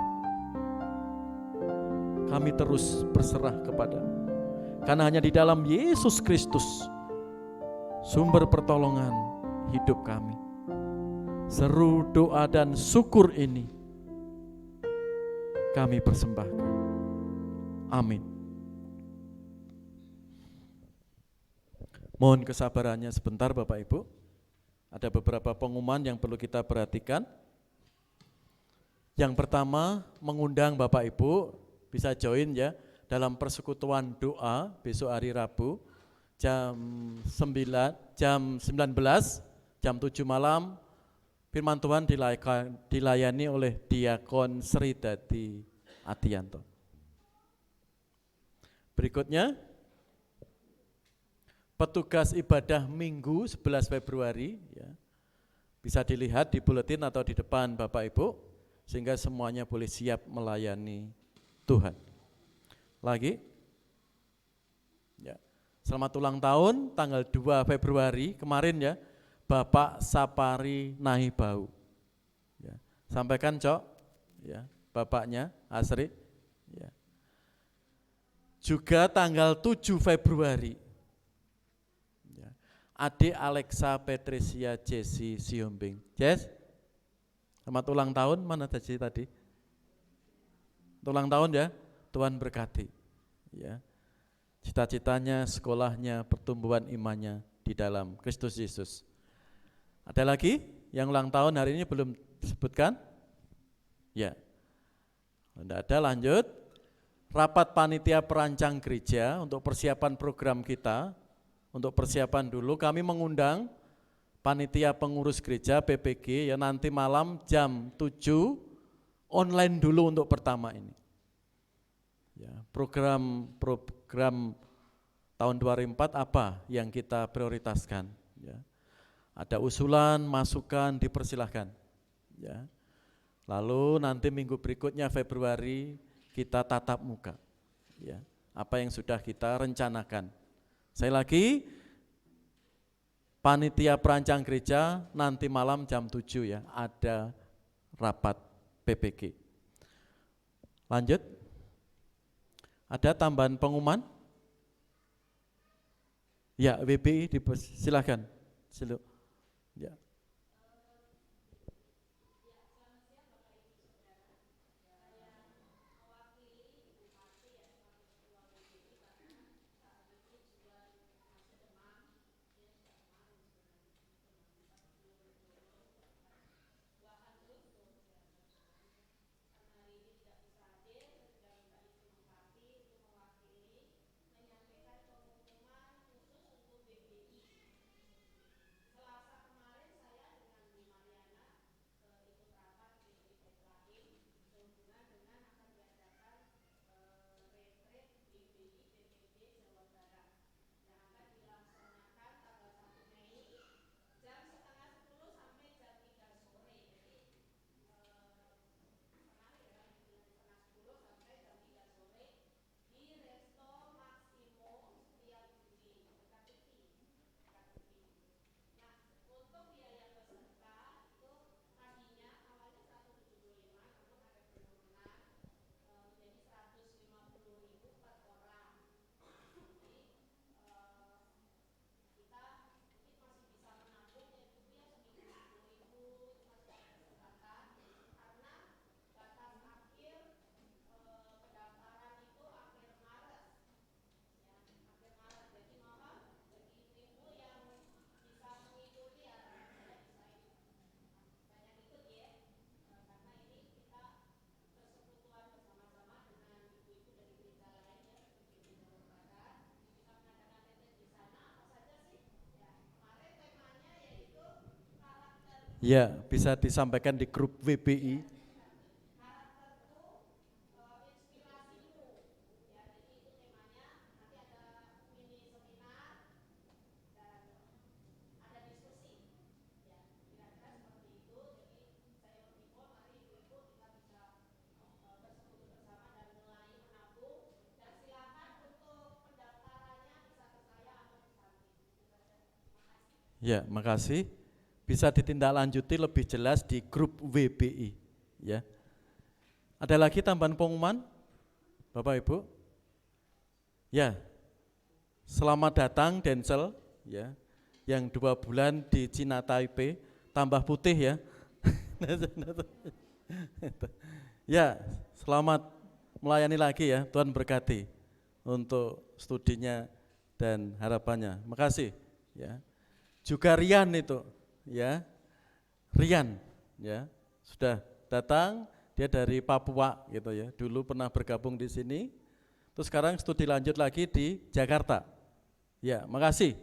terus berserah kepada-Mu. Karena hanya di dalam Yesus Kristus, sumber pertolongan hidup kami. Seru doa dan syukur ini kami persembahkan. Amin. Mohon kesabarannya sebentar Bapak Ibu. Ada beberapa pengumuman yang perlu kita perhatikan. Yang pertama, mengundang Bapak Ibu bisa join ya dalam persekutuan doa besok hari Rabu jam 19, jam 7 malam. Firman Tuhan dilayani oleh Diakon Sri Dadi Adianto. Berikutnya, petugas ibadah Minggu 11 Februari ya, bisa dilihat di buletin atau di depan Bapak Ibu, sehingga semuanya boleh siap melayani Tuhan. Lagi, ya, selamat ulang tahun tanggal 2 Februari kemarin ya, Bapak Sapari Nahibau. Ya, sampaikan Cok, ya, bapaknya Asri. Ya. Juga tanggal 7 Februari, ya, adik Alexa Patricia Jesse Siombing. Jess, selamat ulang tahun, mana tadi? Ulang tahun ya, Tuhan berkati. Ya, cita-citanya, sekolahnya, pertumbuhan imannya di dalam Kristus Yesus. Ada lagi yang ulang tahun hari ini belum disebutkan? Ya, tidak ada, lanjut. Rapat panitia perancang gereja untuk persiapan program kita, untuk persiapan dulu kami mengundang panitia pengurus gereja PPG ya, nanti malam jam 7 online dulu untuk pertama ini. Ya, program tahun 2004 apa yang kita prioritaskan? Ya. Ada usulan, masukan, dipersilahkan. Ya. Lalu nanti minggu berikutnya Februari kita tatap muka. Ya. Apa yang sudah kita rencanakan. Saya lagi, panitia perancang gereja nanti malam jam 7 ya, ada rapat PPG. Lanjut. Ada tambahan pengumuman? Ya, WBI silakan. Ya. Ya, bisa disampaikan di grup WBI. Ya, makasih. Bisa ditindaklanjuti lebih jelas di grup WBI. Ya. Ada lagi tambahan pengumuman, Bapak Ibu? Ya, selamat datang Denzel, ya, yang 2 bulan di Cina Taipei, tambah putih ya. Ya, selamat melayani lagi ya, Tuhan berkati untuk studinya dan harapannya. Makasih ya. Juga Rian itu, ya, Rian, ya, sudah datang, dia dari Papua gitu ya. Dulu pernah bergabung di sini, terus sekarang studi lanjut lagi di Jakarta. Ya, makasih.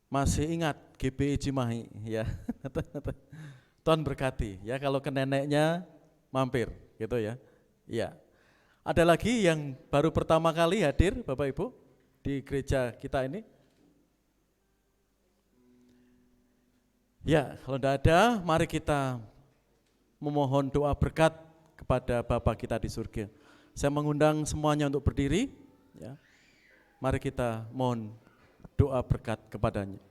Masih ingat GBI Cimahi, ya. Tuhan berkati, ya. Kalau ke neneknya mampir, gitu ya. Ya. Ada lagi yang baru pertama kali hadir, Bapak Ibu, di gereja kita ini? Ya, kalau tidak ada, mari kita memohon doa berkat kepada Bapa kita di surga. Saya mengundang semuanya untuk berdiri, ya. Mari kita mohon doa berkat kepadanya.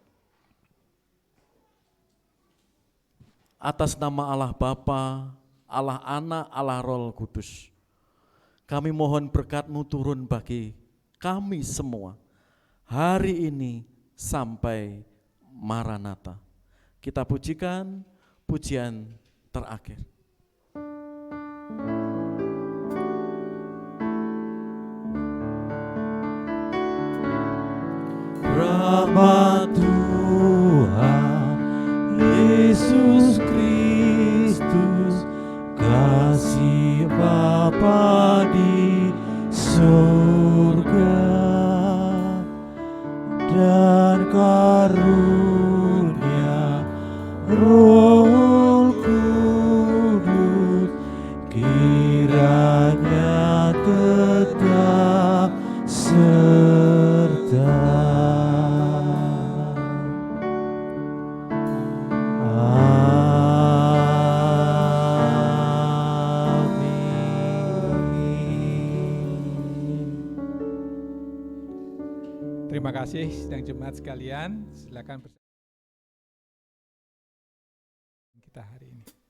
Atas nama Allah Bapa, Allah Anak, Allah Roh Kudus, kami mohon berkat-Mu turun bagi kami semua hari ini sampai Maranatha. Kita pujikan pujian terakhir. Rahmat Tuhan Yesus Kristus, kasih Bapa di surga, dan karunia Roh Kudus kiranya tetap serta. Terima kasih sidang jemaat sekalian. Silakan kita hari ini.